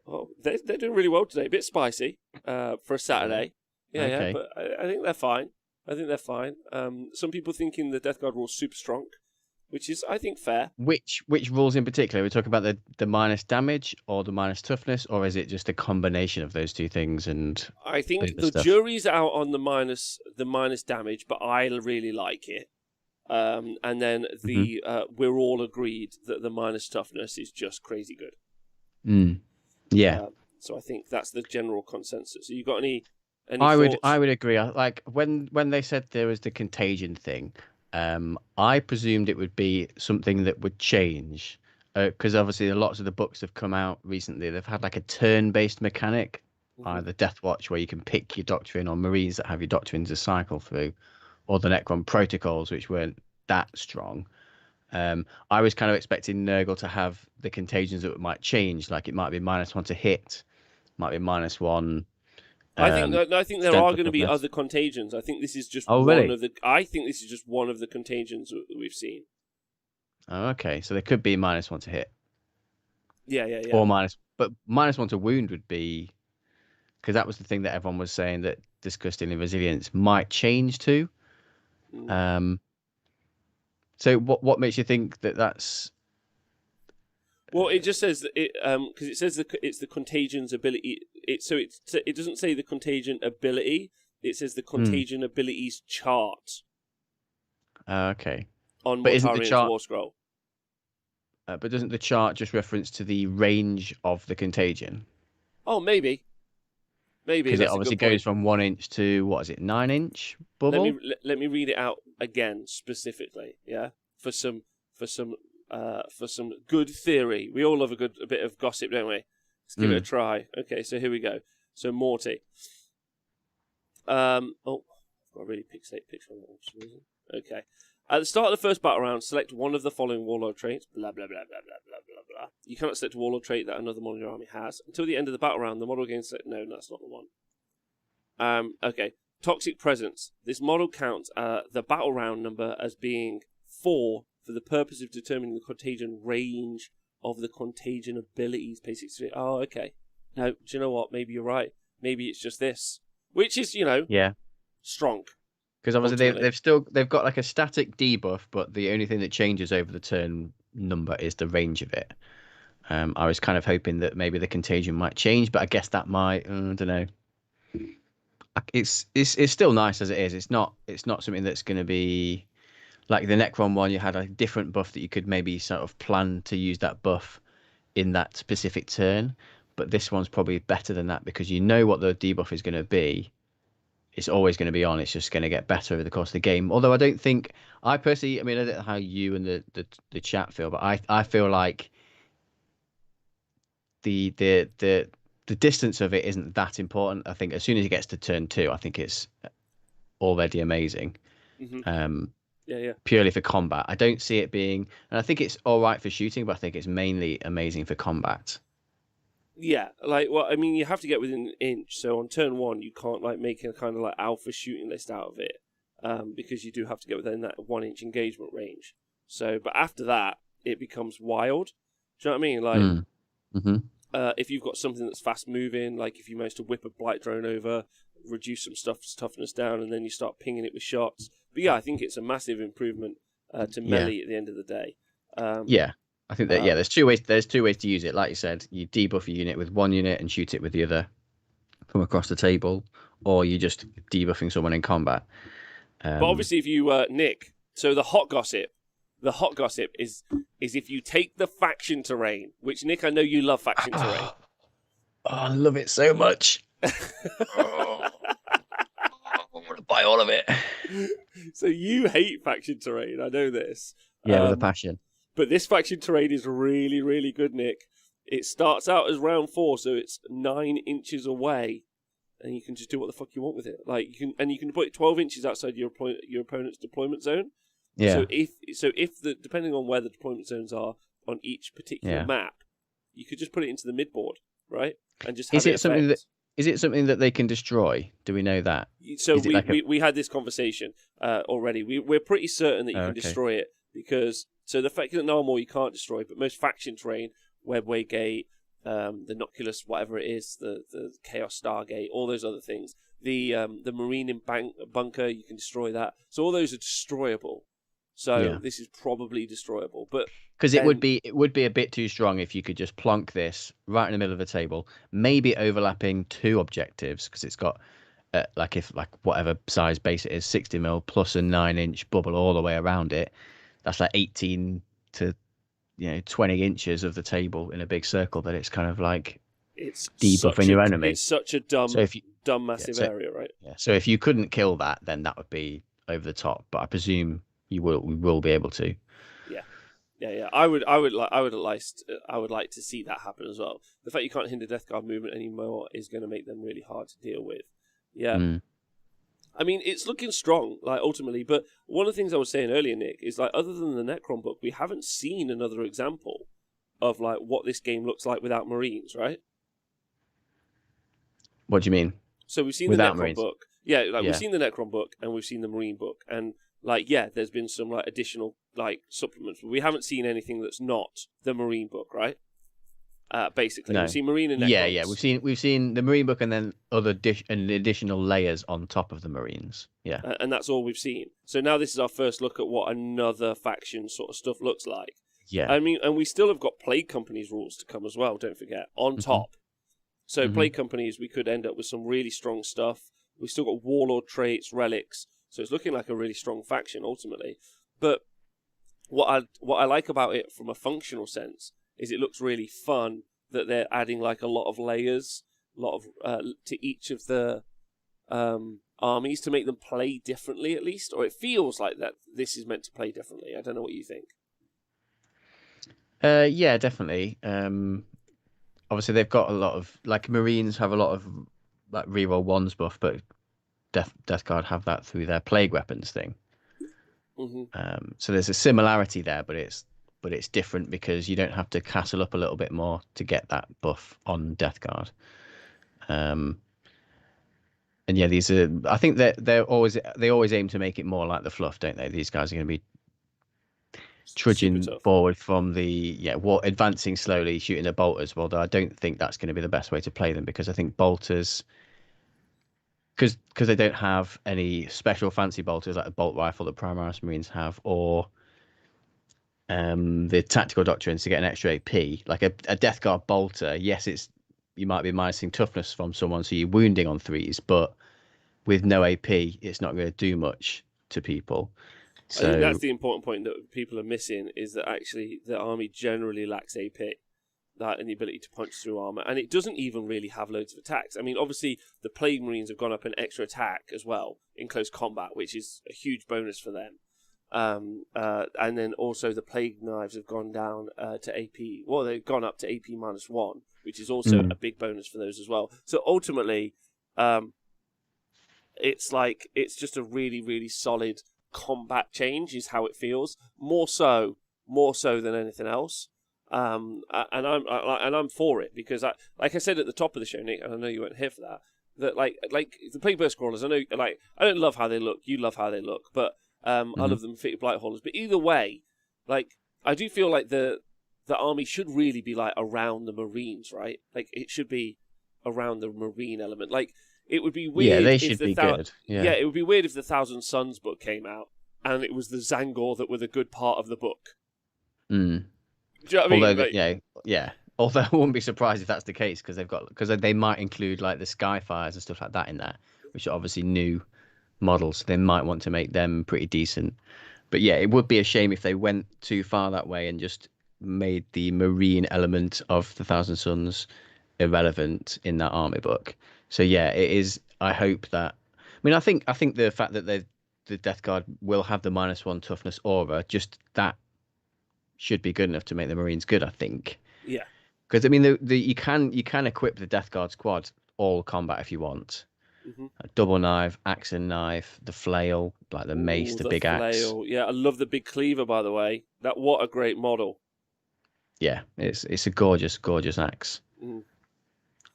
oh, they're doing really well today. A bit spicy for a Saturday. Yeah, Okay. but I think they're fine. Some people thinking the Deathguard rule's super strong, which is, I think, fair. Which rules in particular? Are we talking about the minus damage or the minus toughness, or is it just a combination of those two things? And I think other the stuff? jury's out on the minus damage, but I really like it. And then we're all agreed that the minus toughness is just crazy good. Yeah. So I think that's the general consensus. So you got any I thoughts? would agree. Like when they said there was the contagion thing, I presumed it would be something that would change, because obviously lots of the books have come out recently. They've had like a turn-based mechanic, either Death Watch where you can pick your doctrine, or Marines that have your doctrines to cycle through, or the Necron protocols which weren't that strong. I was kind of expecting Nurgle to have the contagions that might change, like it might be -1 to hit, might be -1. I think there are going to be toughness. other contagions. I think this is just Oh, one really? of the. I think this is just one of the contagions that we've seen. Oh, okay, so there could be -1 to hit, Yeah. or but -1 to wound would be, because that was the thing that everyone was saying that Disgusting and Resilience might change to. So what makes you think that that's? Well, it just says that because it says it's the contagion's ability. It doesn't say the contagion ability. It says the contagion abilities chart Okay, on but isn't the Mortarian's chart? War Scroll. But doesn't the chart just reference to the range of the contagion? Oh, maybe. Because it That's a obviously good point. goes from 1 inch to, what is it, 9-inch bubble? Let me read it out again specifically. Yeah, for some good theory. We all love a bit of gossip, don't we? Let's give it a try. Okay, so here we go. So Morty. I've got a really pixelated picture on that one for some reason. Okay. At the start of the first battle round, select one of the following warlord traits. Blah, blah, blah, blah, blah, blah, blah, blah. You cannot select a warlord trait that another model in your army has. Until the end of the battle round, the model gains select... No, that's not the one. Okay. Toxic Presence. This model counts the battle round number as being 4 for the purpose of determining the contagion range of the contagion abilities. Basically, oh, okay. No, do you know what? Maybe you're right. Maybe it's just this. Which is, Yeah. strong. Because obviously they've got like a static debuff, but the only thing that changes over the turn number is the range of it. I was kind of hoping that maybe the contagion might change, but I guess that might. I don't know. It's still nice as it is. It's not something that's going to be like the Necron one. You had a different buff that you could maybe sort of plan to use that buff in that specific turn, but this one's probably better than that because you know what the debuff is going to be. It's always going to be on. It's just going to get better over the course of the game. Although I personally, I mean, I don't know how you and the chat feel, but I feel like the distance of it isn't that important. I think as soon as it gets to turn 2, I think it's already amazing. Yeah. Purely for combat. I don't see it being, and I think it's all right for shooting, but I think it's mainly amazing for combat. Yeah, I mean, you have to get within an inch. So on turn 1, you can't make a kind of like alpha shooting list out of it, because you do have to get within that 1-inch engagement range. So, but after that, it becomes wild. Do you know what I mean? If you've got something that's fast moving, like if you manage to whip a blight drone over, reduce some stuff's toughness down, and then you start pinging it with shots. But yeah, I think it's a massive improvement to melee at the end of the day. Yeah. I think that there's two ways to use it. Like you said, you debuff your unit with one unit and shoot it with the other from across the table, or you're just debuffing someone in combat. But obviously, if you Nick, so the hot gossip is if you take the faction terrain, which Nick, I know you love faction terrain. Oh, I love it so much. I want to buy all of it. So you hate faction terrain. I know this. Yeah, with a passion. But this faction terrain is really, really good, Nick. It starts out as round 4, so it's 9 inches away, and you can just do what the fuck you want with it. Like you can put it 12 inches outside your opponent's deployment zone. Yeah. So if depending on where the deployment zones are on each particular map, you could just put it into the midboard, right? And just have Is it something that they can destroy? Do we know that? So we had this conversation already. We're pretty certain that you can destroy it because the fact that no more you can't destroy, but most faction terrain, Webway Gate, the Noculus, whatever it is, the Chaos Stargate, all those other things, the Marine bunker, you can destroy that. So all those are destroyable. So this is probably destroyable, but because it would be a bit too strong if you could just plonk this right in the middle of the table, maybe overlapping 2 objectives because it's got whatever size base it is, 60 mil plus a 9-inch bubble all the way around it. That's like 18 to 20 inches of the table in a big circle. That it's kind of like it's debuffing your enemy. It's such a dumb massive area, right? Yeah. So if you couldn't kill that, then that would be over the top. But I presume we will be able to. Yeah. I would like to see that happen as well. The fact you can't hinder Deathguard movement anymore is going to make them really hard to deal with. Yeah. I mean, it's looking strong, like ultimately. But one of the things I was saying earlier, Nick, is like other than the Necron book, we haven't seen another example of like what this game looks like without Marines, right? What do you mean? So we've seen without the Necron Marines? book. We've seen the Necron book and we've seen the Marine book, and there's been some like additional like supplements, but we haven't seen anything that's not the Marine book, right? Basically, we've seen Marine and Necrons. Yeah. We've seen the Marine book and then additional layers on top of the Marines. Yeah, and that's all we've seen. So now this is our first look at what another faction sort of stuff looks like. Yeah, I mean, and we still have got Plague Company's rules to come as well. Don't forget on top. So Plague Companies, we could end up with some really strong stuff. We've still got Warlord traits, relics. So it's looking like a really strong faction ultimately. But what I like about it from a functional sense is it looks really fun that they're adding like a lot of layers, to each of the armies to make them play differently at least, or it feels like that this is meant to play differently. I don't know what you think. Yeah, definitely. Obviously they've got a lot of like Marines have a lot of like reroll 1s buff, but Deathguard have that through their plague weapons thing. So there's a similarity there, but it's different because you don't have to castle up a little bit more to get that buff on Deathguard. And yeah, these are. I think that they always aim to make it more like the fluff, don't they? These guys are going to be trudging forward from advancing slowly, shooting the bolters. Well, I don't think that's going to be the best way to play them because I think bolters. Because they don't have any special fancy bolters like the bolt rifle that Primaris Marines have, or the tactical doctrines to get an extra AP. Like a Death Guard bolter, yes, you might be minusing toughness from someone, so you're wounding on 3s, but with no AP, it's not going to do much to people. So I think that's the important point that people are missing, is that actually the army generally lacks AP. And the ability to punch through armor, and it doesn't even really have loads of attacks. I mean, obviously the Plague Marines have gone up an extra attack as well in close combat, which is a huge bonus for them. And then also the Plague Knives have gone down to AP. Well, they've gone up to AP -1, which is also a big bonus for those as well. So ultimately, it's just a really, really solid combat change, is how it feels. More so than anything else. And I'm for it because like I said at the top of the show, Nick, and I know you weren't here for that. That like the Plague Burst Crawlers, I know I don't love how they look. You love how they look, but I love them Fitted Blight Haulers. But either way, like I do feel like the army should really be like around the Marines, right? Like it should be around the Marine element. Like it would be weird. Yeah, they should be good. Yeah, it would be weird if the Thousand Suns book came out and it was the Zangor that were the good part of the book. Do you know what I mean? Although, although I wouldn't be surprised if that's the case because they might include like the Skyfires and stuff like that in there, which are obviously new models. So they might want to make them pretty decent. But yeah, it would be a shame if they went too far that way and just made the Marine element of the Thousand Suns irrelevant in that army book. So yeah, it is. I hope that. I mean, I think the fact that they've the Deathguard will have the -1 toughness aura. Just that should be good enough to make the Marines good, I think. Yeah. Because I mean, you can equip the Deathguard squad all combat if you want. Mm-hmm. A double knife, axe and knife, the flail, like the mace, the big flail. axe. Yeah, I love the big cleaver, by the way. What a great model. Yeah, it's a gorgeous axe. Mm.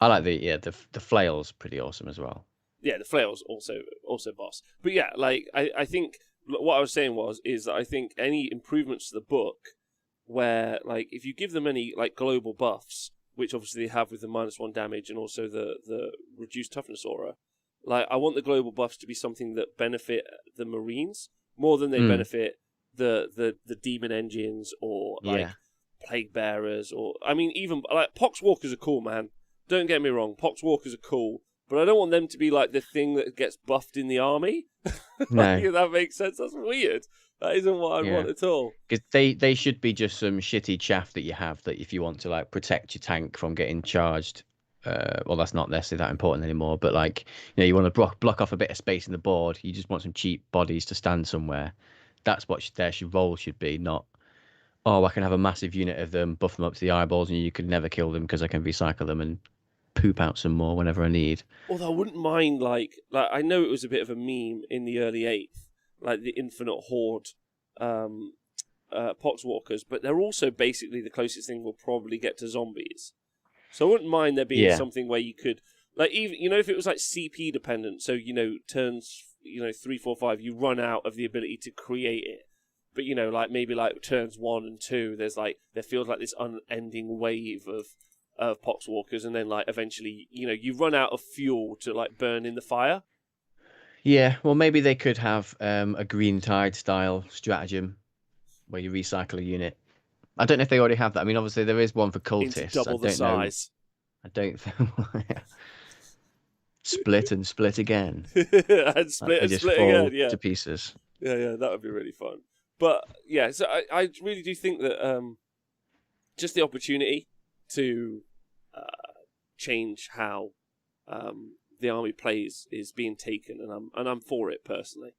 I like the flail's pretty awesome as well. Yeah, the flail's also boss. But yeah, like I think what I was saying is that I think any improvements to the book, where like if you give them any like global buffs, which obviously they have with the -1 damage and also the reduced toughness aura, like I want the global buffs to be something that benefit the Marines more than they benefit the demon engines or like plague bearers, or I mean even like poxwalkers are cool, man. Don't get me wrong, poxwalkers are cool, but I don't want them to be like the thing that gets buffed in the army. No. Like, if that makes sense. That's weird. That isn't what I want at all. Because they should be just some shitty chaff that you have that if you want to like protect your tank from getting charged. Well, that's not necessarily that important anymore. But like, you want to block off a bit of space in the board. You just want some cheap bodies to stand somewhere. That's what their role should be. Not, oh, I can have a massive unit of them, buff them up to the eyeballs, and you could never kill them because I can recycle them and poop out some more whenever I need. Although I wouldn't mind like I know it was a bit of a meme in the early 8th, like the infinite horde poxwalkers, but they're also basically the closest thing we'll probably get to zombies. So I wouldn't mind there being something where you could like even if it was like CP dependent, so turns 3, 4, 5 you run out of the ability to create it. But like maybe like turns 1 and 2 there feels like this unending wave of poxwalkers, and then like eventually you run out of fuel to like burn in the fire. Yeah, well maybe they could have a Green Tide style stratagem where you recycle a unit. I don't know if they already have that. I mean, obviously there is one for cultists. Into double the size. I don't split and split again. And split again, yeah. To pieces. Yeah, that would be really fun. But yeah, so I really do think that just the opportunity to change how the army plays is being taken, and I'm for it personally.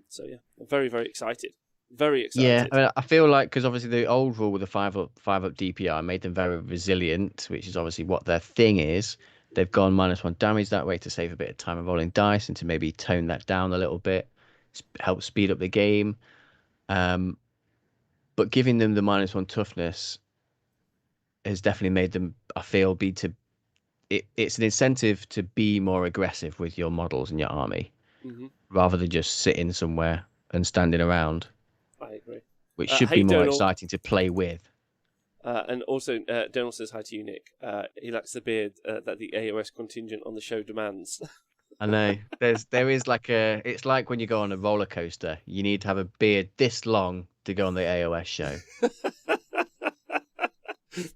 So yeah, I'm very, very excited. Very excited. Yeah, I mean, I feel like because obviously the old rule with the 5+ DPR made them very resilient, which is obviously what their thing is. They've gone -1 damage that way to save a bit of time of rolling dice and to maybe tone that down a little bit, help speed up the game. But giving them the -1 toughness has definitely made them, I feel, it's an incentive to be more aggressive with your models and your army, rather than just sitting somewhere and standing around. I agree. Which should be more exciting to play with. And also, Donald says hi to you, Nick. He lacks the beard that the AOS contingent on the show demands. I know. There is like it's like when you go on a roller coaster. You need to have a beard this long to go on the AOS show.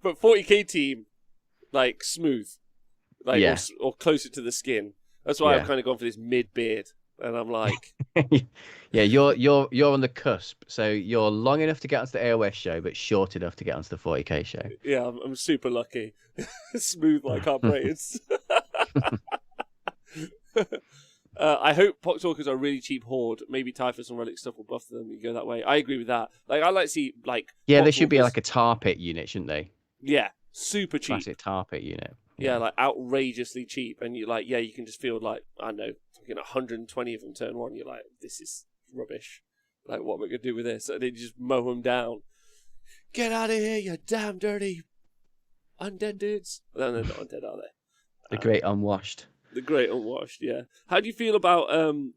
But 40k team, like smooth, like or closer to the skin. That's why I've kind of gone for this mid beard. And I'm like, yeah, you're on the cusp. So you're long enough to get onto the AOS show, but short enough to get onto the 40k show. Yeah, I'm super lucky. Smooth like our brains. I hope Poxwalkers are really cheap horde. Maybe Typhus and Relic stuff will buff them. You go that way. I agree with that. Like I like to see like they should be like a tar pit unit, shouldn't they? Yeah, super cheap. Classic tar pit unit. Yeah, like outrageously cheap, and you like you can just feel like I don't know. 120 of them turn 1, you're like, this is rubbish. Like, what am I going to do with this? And then you just mow them down. Get out of here, you damn dirty undead dudes. No, they're not undead, are they? The great unwashed. The great unwashed, yeah. How do you feel about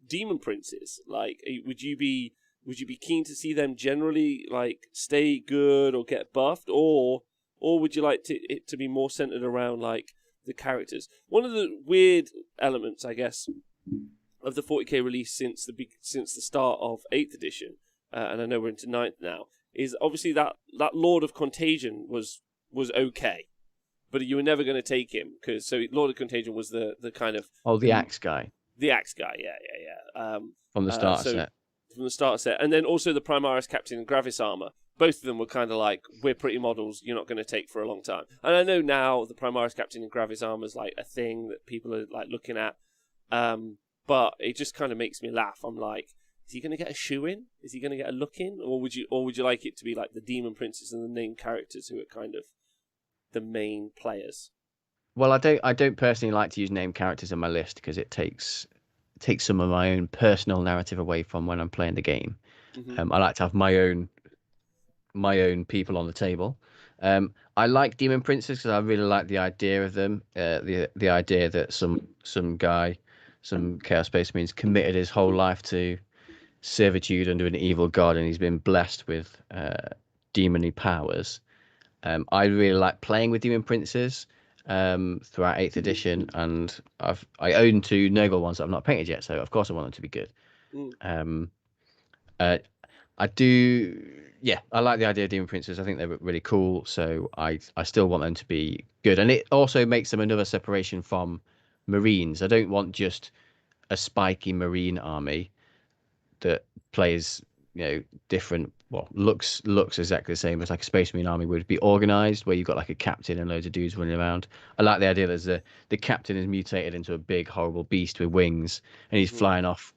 demon princes? Like, would you be keen to see them generally like stay good or get buffed, or would you like it to be more centered around like the characters? One of the weird elements, I guess, of the 40k release since the start of 8th edition, and I know we're into 9th now, is obviously that Lord of Contagion was okay, but you were never going to take him because Lord of Contagion was the kind of the axe guy. The axe guy, yeah. From the starter set. From the starter set, and then also the Primaris Captain and Gravis armor. Both of them were kind of like, we're pretty models you're not going to take for a long time. And I know now the Primaris Captain and Gravis armor is like a thing that people are like looking at. but it just kind of makes me laugh. I'm like, is he going to get a shoe in? Is he going to get a look in? Or would you like it to be like the demon princes and the named characters who are kind of the main players? Well, I don't personally like to use named characters on my list because it takes some of my own personal narrative away from when I'm playing the game. Mm-hmm. I like to have my own people on the table. I like demon princes because I really like the idea of them. The idea that some guy, some Chaos Space Marines, committed his whole life to servitude under an evil god, and he's been blessed with demony powers. I really like playing with demon princes throughout 8th edition, and I own 2 Nurgle ones that I've not painted yet, so of course I want them to be good. Mm. I do, yeah, I like the idea of demon princes. I think they're really cool, so I still want them to be good, and it also makes them another separation from Marines. I don't want just a spiky Marine army that plays, different. Well, looks exactly the same as like a Space Marine army would be organized, where you've got like a captain and loads of dudes running around. I like the idea that the captain is mutated into a big horrible beast with wings, and he's flying off,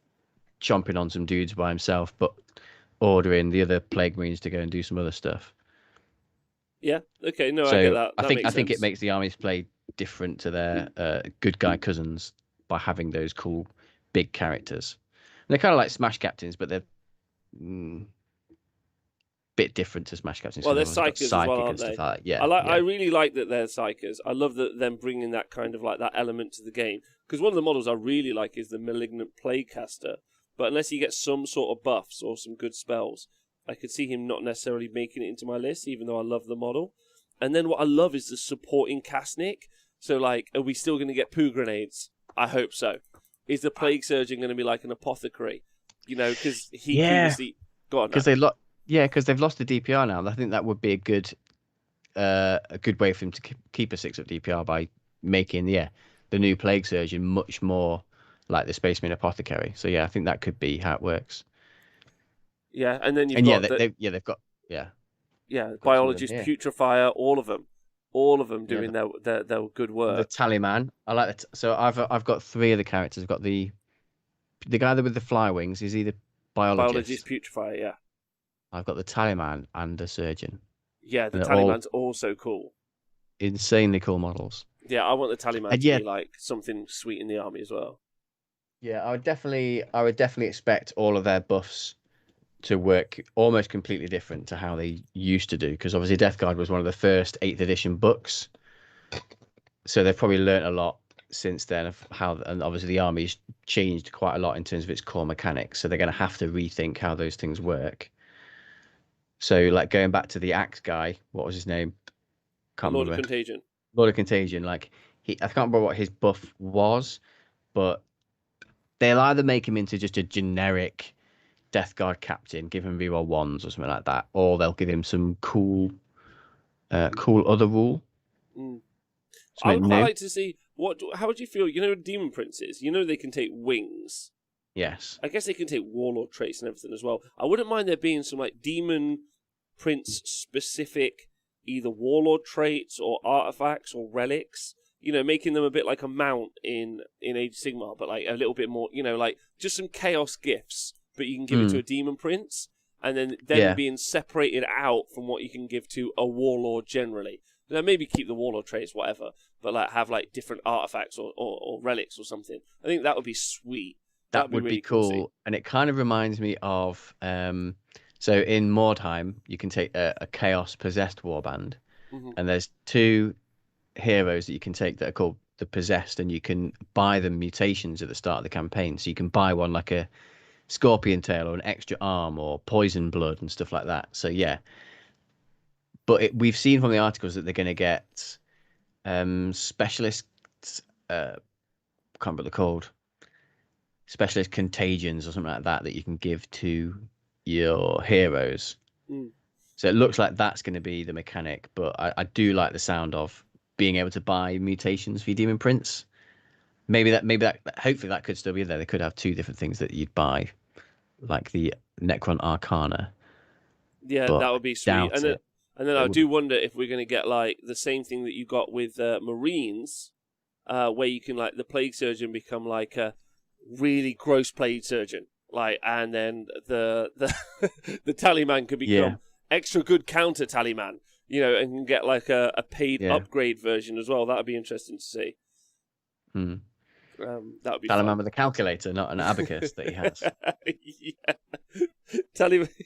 chomping on some dudes by himself, but ordering the other Plague Marines to go and do some other stuff. Yeah. Okay. No, So I get that. I think it makes the armies play different to their good guy cousins by having those cool big characters. And they're kind of like Smash Captains, but they're bit different to Smash Captains. Well, they're psychers as well, aren't they? Like yeah, I really like that they're psychers. I love that them bringing that kind of like that element to the game. Because one of the models I really like is the Malignant Plaguecaster. But unless he gets some sort of buffs or some good spells, I could see him not necessarily making it into my list, even though I love the model. And then what I love is the supporting Kasnik. So, like, are we still going to get poo grenades? I hope so. Is the Plague Surgeon going to be like an apothecary? Because he previously... Go on. Because they've lost the DPR now. I think that would be a good way for him to keep a 6-up DPR by making the new Plague Surgeon much more like the Space Marine Apothecary. So yeah, I think that could be how it works. Yeah, and then they've got Biologist, Putrefier, all of them doing their good work. The Tallyman, I like that. So I've got 3 of the characters. I've got the guy with the fly wings is either Biologist, Putrefier, yeah. I've got the Tallyman and the Surgeon. Yeah, the Tallyman's also cool. Insanely cool models. Yeah, I want the Tallyman to be like something sweet in the army as well. Yeah, I would definitely expect all of their buffs to work almost completely different to how they used to do, because obviously Deathguard was one of the first 8th edition books, so they've probably learnt a lot since then of how, and obviously the army's changed quite a lot in terms of its core mechanics, so they're going to have to rethink how those things work. So like going back to the axe guy, what was his name? Lord of Contagion. Lord of Contagion, like I can't remember what his buff was, but they'll either make him into just a generic Deathguard captain, give him reroll 1s or something like that, or they'll give him some cool other rule. I would quite like to see how would you feel? Demon princes. They can take wings. Yes. I guess they can take warlord traits and everything as well. I wouldn't mind there being some like demon prince specific either warlord traits or artifacts or relics. Making them a bit like a mount in Age of Sigmar, but like a little bit more. Like just some chaos gifts. But you can give it to a demon prince, and then being separated out from what you can give to a warlord generally. Now, maybe keep the warlord traits, whatever, but like have like different artifacts or relics or something. I think that would be sweet. That would be cool. And it kind of reminds me of so in Mordheim you can take a chaos possessed warband, and there's 2 heroes that you can take that are called the possessed, and you can buy them mutations at the start of the campaign. So you can buy one like a scorpion tail or an extra arm or poison blood and stuff like that. So yeah, but we've seen from the articles that they're going to get specialist can't remember what they're called, specialist contagions or something like that you can give to your heroes. So it looks like that's going to be the mechanic, but I do like the sound of being able to buy mutations for your demon prince. Maybe that hopefully that could still be there. They could have 2 different things that you'd buy, like the Necron Arcana. Yeah, that would be sweet. And then I do wonder if we're going to get like the same thing that you got with Marines, where you can like the Plague Surgeon become like really gross plague surgeon, like, and then the the Tallyman could become extra good counter Tallyman, you know, and get like a paid upgrade version as well. That would be interesting to see. That would be Tallyman fun. with a calculator, not an abacus that he has.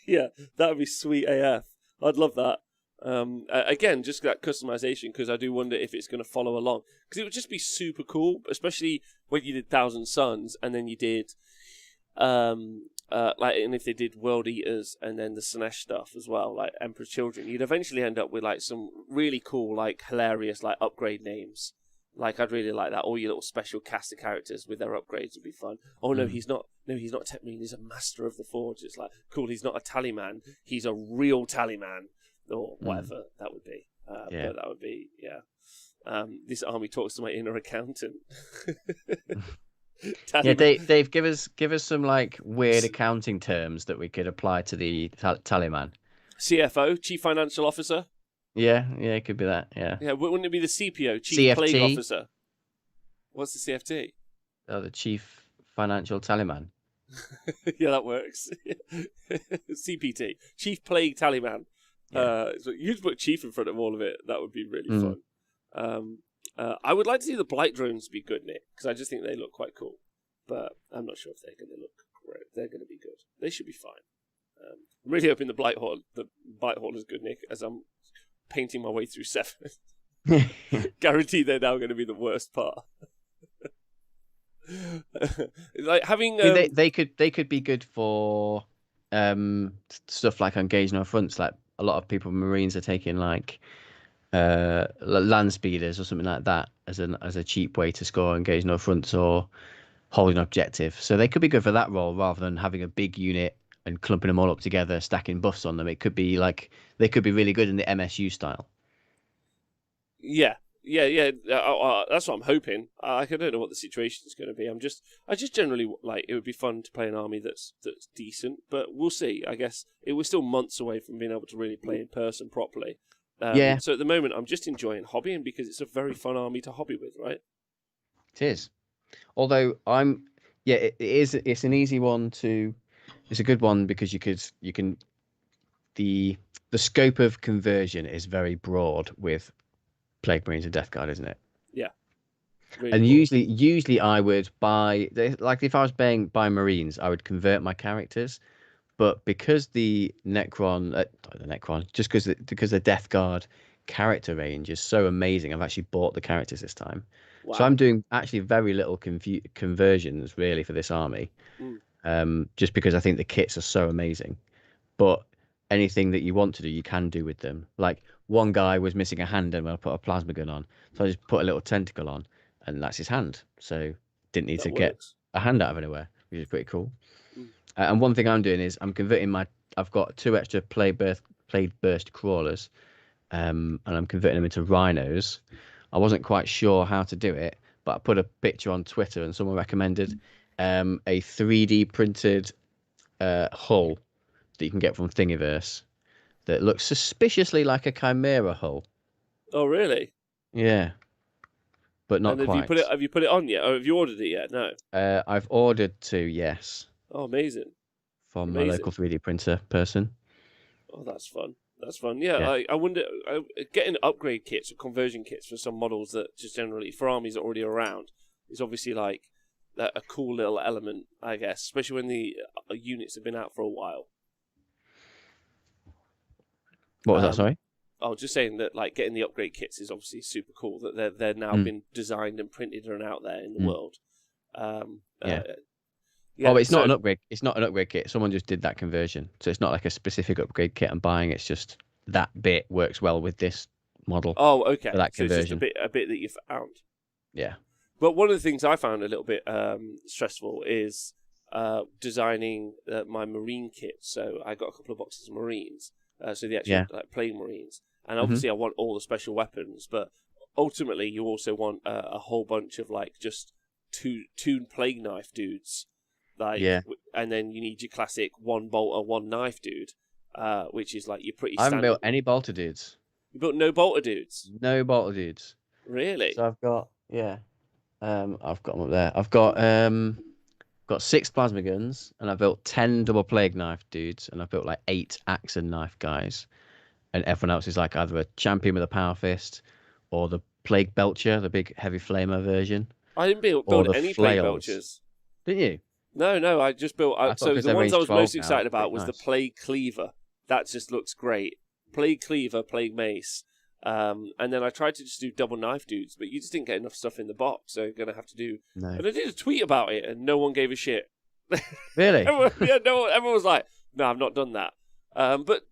Yeah, that would be sweet AF. I'd love that. Again, just that customization, because I do wonder if it's going to follow along, because it would just be super cool, especially when you did Thousand Suns and then you did like, and if they did World Eaters and then the Slanesh stuff as well, like Emperor's Children, you'd eventually end up with like some really cool, like hilarious, like upgrade names. Like, I'd really like that. All your little special cast of characters with their upgrades would be fun. Oh no, he's not. No, he's not a Tech Marine. He's a Master of the Forge. It's like, cool. He's not a Tallyman. He's a real Tallyman, or whatever that would be. But that would be this army talks to my inner accountant. Dave, give us some like weird accounting terms that we could apply to the Tallyman. CFO, Chief Financial Officer. Yeah, it could be that. Yeah, wouldn't it be the CPO, Chief CFT. Plague Officer? What's the CFT? Oh, the Chief Financial Tallyman. Yeah, that works. CPT, Chief Plague Tallyman. So you'd put Chief in front of all of it. That would be really fun. I would like to see the Blight drones be good, Nick, because I just think they look quite cool. But I'm not sure if they're going to look great. They're going to be good. They should be fine. I'm really hoping the Blight Hall is good, Nick, as I'm painting my way through 7. Guaranteed they're now going to be the worst part. Like having they could be good for stuff like engage no fronts. Like a lot of people, Marines are taking like land speeders or something like that as a cheap way to score engage no fronts or holding objective. So they could be good for that role rather than having a big unit and clumping them all up together, stacking buffs on them. It could be like they could be really good in the MSU style. Yeah. That's what I'm hoping. I don't know what the situation is going to be. I just generally like it would be fun to play an army that's decent, but we'll see. I guess we're still months away from being able to really play in person properly. So at the moment, I'm just enjoying hobbying because it's a very fun army to hobby with, right? It is. Although it is. It's an easy one to. It's a good one because you can. The scope of conversion is very broad with Plague Marines and Deathguard, isn't it? Yeah. Really and broad. usually I would buy, like if I was buying Marines, I would convert my characters. But because the Necron, just because the Deathguard character range is so amazing, I've actually bought the characters this time. Wow. So I'm doing actually very little conversions really for this army, just because I think the kits are so amazing. But anything that you want to do, you can do with them. Like one guy was missing a hand and I put a plasma gun on, so I just put a little tentacle on, and that's his hand. So didn't need to get a hand out of anywhere, which is pretty cool. And one thing I'm doing is I'm converting I've got 2 extra plague burst crawlers, and I'm converting them into rhinos. I wasn't quite sure how to do it, but I put a picture on Twitter and someone recommended a 3D printed hull that you can get from Thingiverse that looks suspiciously like a Chimera hull. Oh, really? Yeah. But not and quite. Have you put it on yet? Or have you ordered it yet? No. I've ordered 2, yes. Oh, amazing. From my local 3D printer person. Oh, that's fun. That's fun. Yeah. I wonder, getting upgrade kits or conversion kits for some models that just generally, for armies that are already around, is obviously like a cool little element, I guess, especially when the units have been out for a while. What was that, sorry? I was just saying that like getting the upgrade kits is obviously super cool, that they're now been designed and printed and out there in the world. Yeah, but it's not an upgrade. It's not an upgrade kit. Someone just did that conversion, so it's not like a specific upgrade kit I'm buying. It's just that bit works well with this model. Oh, okay. For that conversion. So it's just a bit that you found. Yeah. But one of the things I found a little bit stressful is designing my Marine kit. So I got a couple of boxes of Marines, so the actual like plain Marines, and obviously I want all the special weapons, but ultimately you also want a whole bunch of like just two plague knife dudes. Like, and then you need your classic 1 bolter, 1 knife dude, which is like your pretty. I haven't built any bolter dudes. You built no bolter dudes. No bolter dudes. Really? So I've got I've got them up there. I've got got 6 plasma guns, and I built 10 double plague knife dudes, and I built like 8 axe and knife guys, and everyone else is like either a champion with a power fist, or the plague belcher, the big heavy flamer version, I didn't or build the any plague flails. belchers. Didn't you? No. I just built. I thought So because the they're ones I range was 12 most now, excited it's pretty about was the nice. plague cleaver. That just looks great. Plague cleaver, plague mace. And then I tried to just do double knife dudes, but you just didn't get enough stuff in the box, so you're gonna have to do. No. And I did a tweet about it, and no one gave a shit. Really? Everyone was like, "No, I've not done that." But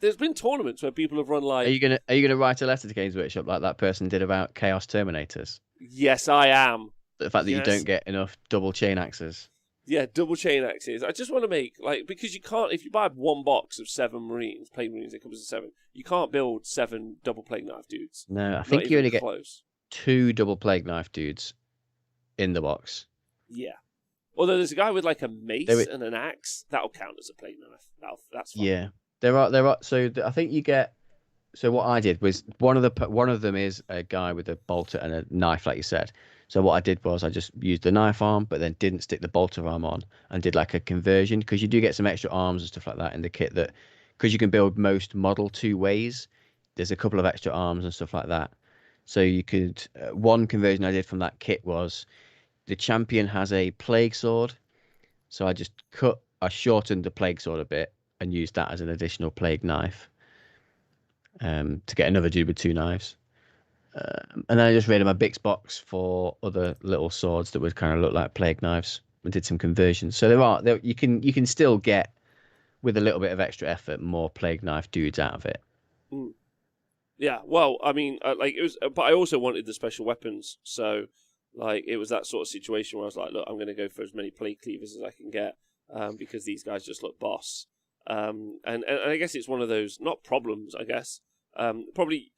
there's been tournaments where people have run like. Are you gonna write a letter to Games Workshop like that person did about Chaos Terminators? Yes, I am. The fact that you Yes. don't get enough double chain axes. Yeah, double chain axes. I just want to make because you can't if you buy one box of 7 Marines, plague Marines, it comes with 7. You can't build 7 double plague knife dudes. No, I Not think you even only get close. 2 double plague knife dudes in the box. Yeah. Although there's a guy with like a mace There and an axe, that'll count as a plague knife. That's fine. Yeah, there are. So I think you get. So what I did was one of them is a guy with a bolter and a knife, like you said. So what I did was I just used the knife arm, but then didn't stick the bolter arm on, and did like a conversion because you do get some extra arms and stuff like that in the kit that because you can build most model 2 ways. There's a couple of extra arms and stuff like that. So you could one conversion I did from that kit was the champion has a plague sword. So I shortened the plague sword a bit and used that as an additional plague knife to get another dude with 2 knives. And then I just raided my Bix box for other little swords that would kind of look like plague knives and did some conversions. So you can still get with a little bit of extra effort more plague knife dudes out of it. Mm. Yeah, well, I mean, it was, but I also wanted the special weapons, so like it was that sort of situation where I was like, look, I'm going to go for as many plague cleavers as I can get because these guys just look boss. And I guess it's one of those not problems. I guess probably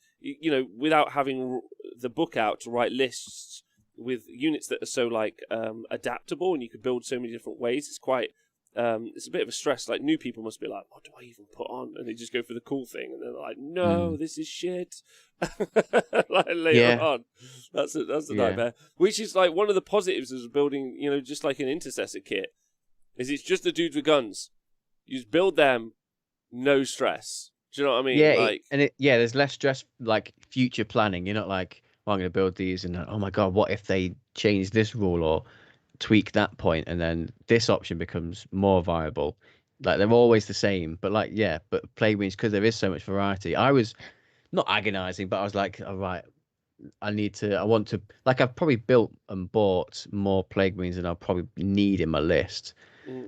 without having the book out to write lists with units that are so like adaptable and you could build so many different ways. It's quite. It's a bit of a stress. Like new people must be like, "What do I even put on?" And they just go for the cool thing, and they're like, "No, this is shit." Like later on, that's the nightmare. Which is like one of the positives of building, just like an intercessor kit, is it's just the dudes with guns. You just build them, no stress. Do you know what I mean? Yeah, there's less stress, like future planning. You're not like, well, I'm going to build these, and oh my god, what if they change this rule or tweak that point, and then this option becomes more viable. Like they're always the same, but but plague wings because there is so much variety. I was not agonizing, but I was like, all right, I want to, like, I've probably built and bought more plague wings than I'll probably need in my list.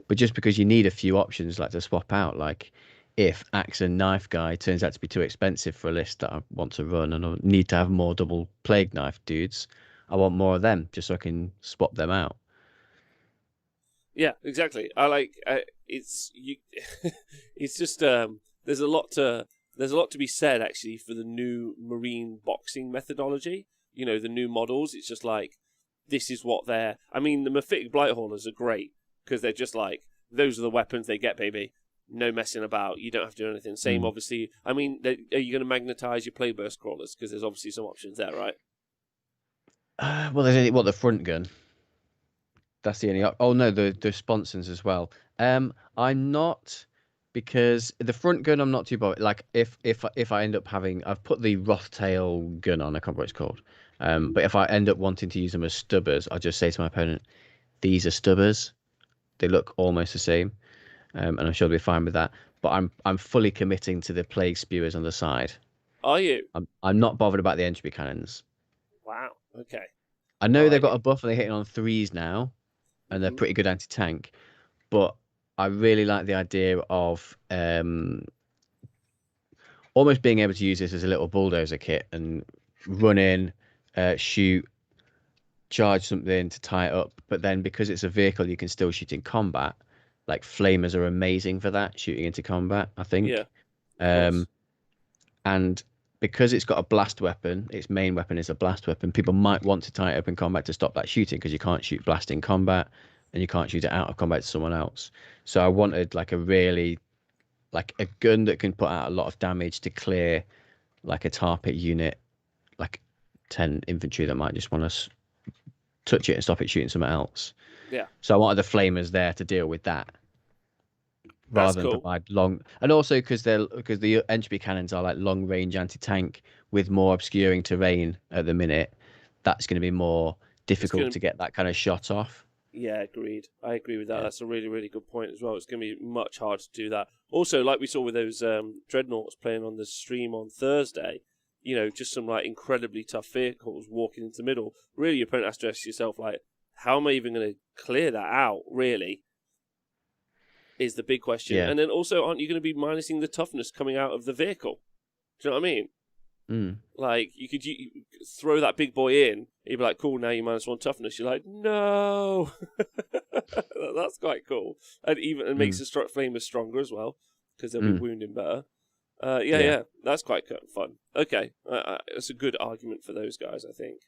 But just because you need a few options, like to swap out, like if axe and knife guy turns out to be too expensive for a list that I want to run, and I need to have more double plague knife dudes, I want more of them just so I can swap them out. Yeah, exactly. I like it's you. It's just there's a lot to be said actually for the new marine boxing methodology. The new models. It's just like this is what they're. I mean, the Mephitic Blighthaulers are great because they're just like those are the weapons they get, baby. No messing about. You don't have to do anything. Same, obviously. I mean, are you going to magnetize your Playburst crawlers? Because there's obviously some options there, right? Well, there's the front gun. That's the only. Oh no, the sponsons as well. I'm not because the front gun I'm not too bothered. Like if I end up having, I've put the Rothtail gun on. I can't remember what it's called. But if I end up wanting to use them as stubbers, I'll just say to my opponent, "These are stubbers. They look almost the same," and I'm sure they'll be fine with that. But I'm fully committing to the plague spewers on the side. Are you? I'm not bothered about the entropy cannons. Wow. Okay. I know they've got a buff and they're hitting on 3s now. And they're pretty good anti-tank, but I really like the idea of almost being able to use this as a little bulldozer kit and run in, shoot, charge something to tie it up. But then because it's a vehicle, you can still shoot in combat. Like flamers are amazing for that, shooting into combat, I think. Yeah. And because it's got a blast weapon, its main weapon is a blast weapon, people might want to tie it up in combat to stop that shooting because you can't shoot blast in combat and you can't shoot it out of combat to someone else. So I wanted like a gun that can put out a lot of damage to clear like a tar pit unit, like 10 infantry that might just want to touch it and stop it shooting someone else. Yeah. So I wanted the flamers there to deal with that, That's rather than cool. provide long. And also because the entropy cannons are like long range anti tank with more obscuring terrain at the minute. That's going to be more It's difficult gonna. to get that kind of shot off. Yeah, agreed. I agree with that. Yeah. That's a really, really good point as well. It's going to be much harder to do that. Also, like we saw with those dreadnoughts playing on the stream on Thursday, just some like incredibly tough vehicles walking into the middle. Really, your opponent has to ask yourself, like, how am I even going to clear that out? Really, is the big question. Yeah. And then also, aren't you going to be minusing the toughness coming out of the vehicle? Do you know what I mean? Mm. Like, you could throw that big boy in, you'd be like, cool, now you -1 toughness. You're like, no! That's quite cool. And makes the flamers stronger as well, because they'll be wounding better. Yeah, that's quite fun. Okay, it's a good argument for those guys, I think.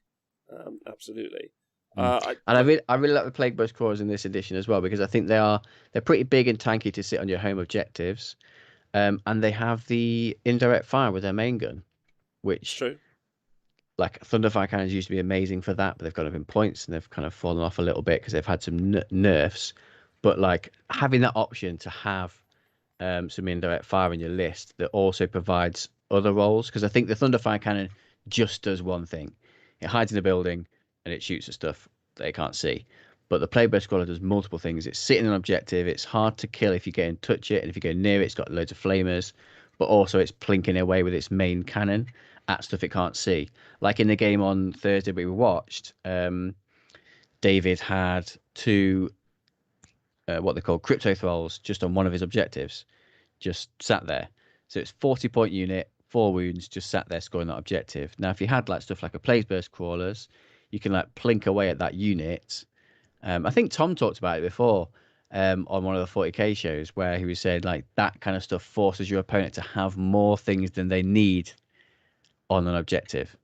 Absolutely. And I really like the Plague Burst Crawlers in this edition as well, because I think they're pretty big and tanky to sit on your home objectives, and they have the indirect fire with their main gun, which it's true. Like Thunderfire cannons used to be amazing for that, but they've got up in points and they've kind of fallen off a little bit because they've had some nerfs. But like having that option to have some indirect fire in your list that also provides other roles, because I think the Thunderfire cannon just does one thing: it hides in a building and it shoots at stuff that it can't see. But the Plagueburst Crawler does multiple things. It's sitting on an objective. It's hard to kill if you get and touch it, and if you go near it, it's got loads of flamers. But also, it's plinking away with its main cannon at stuff it can't see. Like in the game on Thursday we watched, David had two what they call crypto thralls just on one of his objectives, just sat there. So it's 40-point unit, 4 wounds, just sat there scoring that objective. Now, if you had like stuff like a Plague Burst Crawlers, you can like plink away at that unit. I think Tom talked about it before on one of the 40k shows, where he was saying like that kind of stuff forces your opponent to have more things than they need on an objective.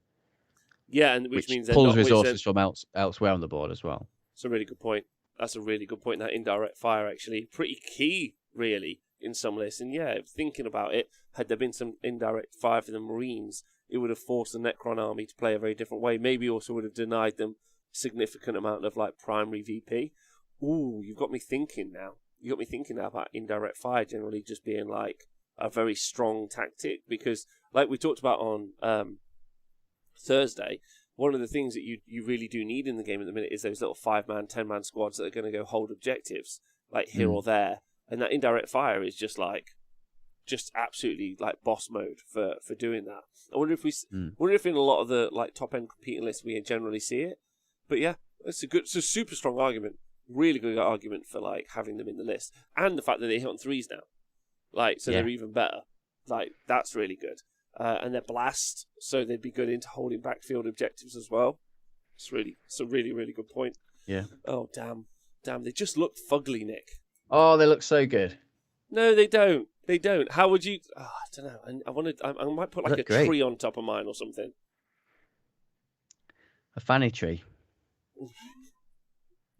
Yeah, and which means they're pulls not resources from elsewhere on the board as well. It's a really good point. That's a really good point. That indirect fire actually pretty key, really, in some lists. And yeah, thinking about it, had there been some indirect fire for the Marines, it would have forced the Necron army to play a very different way. Maybe also would have denied them significant amount of like primary VP. Ooh, you've got me thinking now. You got me thinking now about indirect fire generally just being like a very strong tactic, because like we talked about on Thursday, one of the things that you really do need in the game at the minute is those little 5-man, 10-man squads that are going to go hold objectives like here or there, and that indirect fire is just absolutely like boss mode for doing that. I wonder if in a lot of the like top end competing lists we generally see it, but yeah, it's a super strong argument, really good argument for like having them in the list, and the fact that they hit on 3s now, like so they're even better. Like that's really good. And they're blast, so they'd be good into holding back field objectives as well. It's a really, really good point. Yeah. Oh, damn. They just look fugly, Nick. Oh, they look so good. No, they don't. How would you... Oh, I don't know. I might put like a tree on top of mine or something. A fanny tree.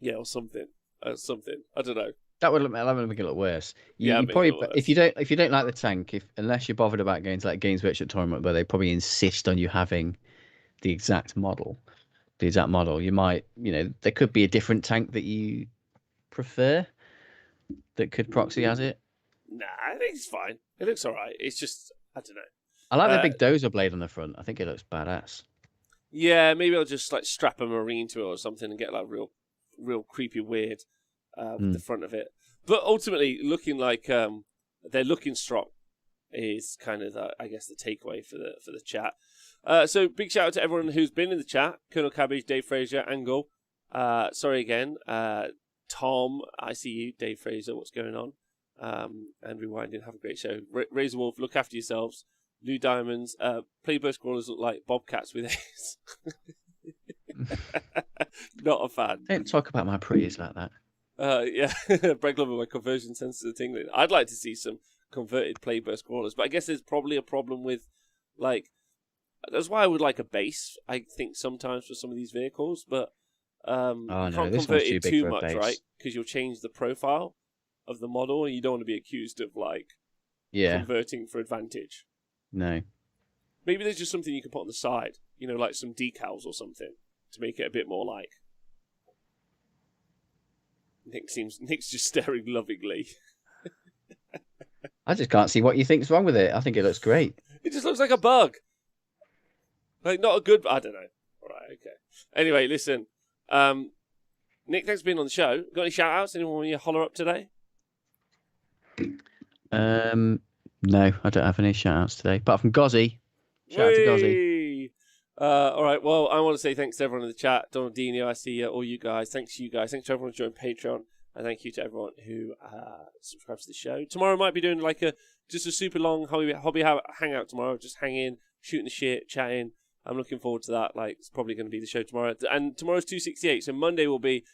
Yeah, or something. Something. I don't know. That would make it look worse. You Make probably, it worse. if you don't like the tank, unless you're bothered about going to like Games Workshop tournament where they probably insist on you having the exact model, you might, there could be a different tank that you prefer that could proxy as it. Nah, I think it's fine. It looks all right. It's just, I don't know. I like the big dozer blade on the front. I think it looks badass. Yeah, maybe I'll just like strap a Marine to it or something and get like real creepy weird. The front of it, but ultimately looking like they're looking strong is kind of I guess the takeaway for the chat. So big shout out to everyone who's been in the chat: Colonel Cabbage, Dave Fraser, Angle. Sorry again, Tom. I see you, Dave Fraser. What's going on? And Rewinding. Have a great show. Razor Wolf. Look after yourselves. Blue Diamonds. Playburst Crawlers look like bobcats with A's. Not a fan. Don't talk about my pretties like that. Yeah, Breg Lover, my conversion sensitive tingling. I'd like to see some converted Playburst Crawlers, but I guess there's probably a problem with, like, that's why I would like a base, I think, sometimes for some of these vehicles, but you can't convert it too much, right? Because you'll change the profile of the model, and you don't want to be accused of, like, converting for advantage. No. Maybe there's just something you can put on the side, like some decals or something, to make it a bit more like... Nick's just staring lovingly. I just can't see what you think's wrong with it. I think it looks great. It just looks like a bug. Like, not a good... I don't know. All right, okay. Anyway, listen. Nick, thanks for being on the show. Got any shout-outs? Anyone want you to holler up today? No, I don't have any shout-outs today. Apart from Gozzy. Shout out to Gozzy. All right, well, I want to say thanks to everyone in the chat. Donaldinho, I see all you guys. Thanks to you guys. Thanks to everyone who joined Patreon. And thank you to everyone who subscribes to the show. Tomorrow might be doing like just a super long hobby hangout tomorrow. Just hanging, shooting the shit, chatting. I'm looking forward to that. Like, it's probably going to be the show tomorrow. And tomorrow's 268. So Monday will be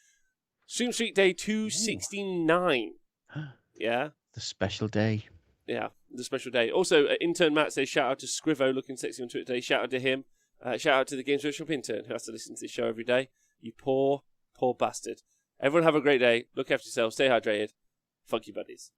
Stream Street Day 269. Yeah. The special day. Yeah, the special day. Also, intern Matt says shout out to Scrivo, looking sexy on Twitter today. Shout out to him. Shout out to the Games Workshop intern who has to listen to this show every day. You poor, poor bastard. Everyone have a great day. Look after yourself. Stay hydrated. Funky buddies.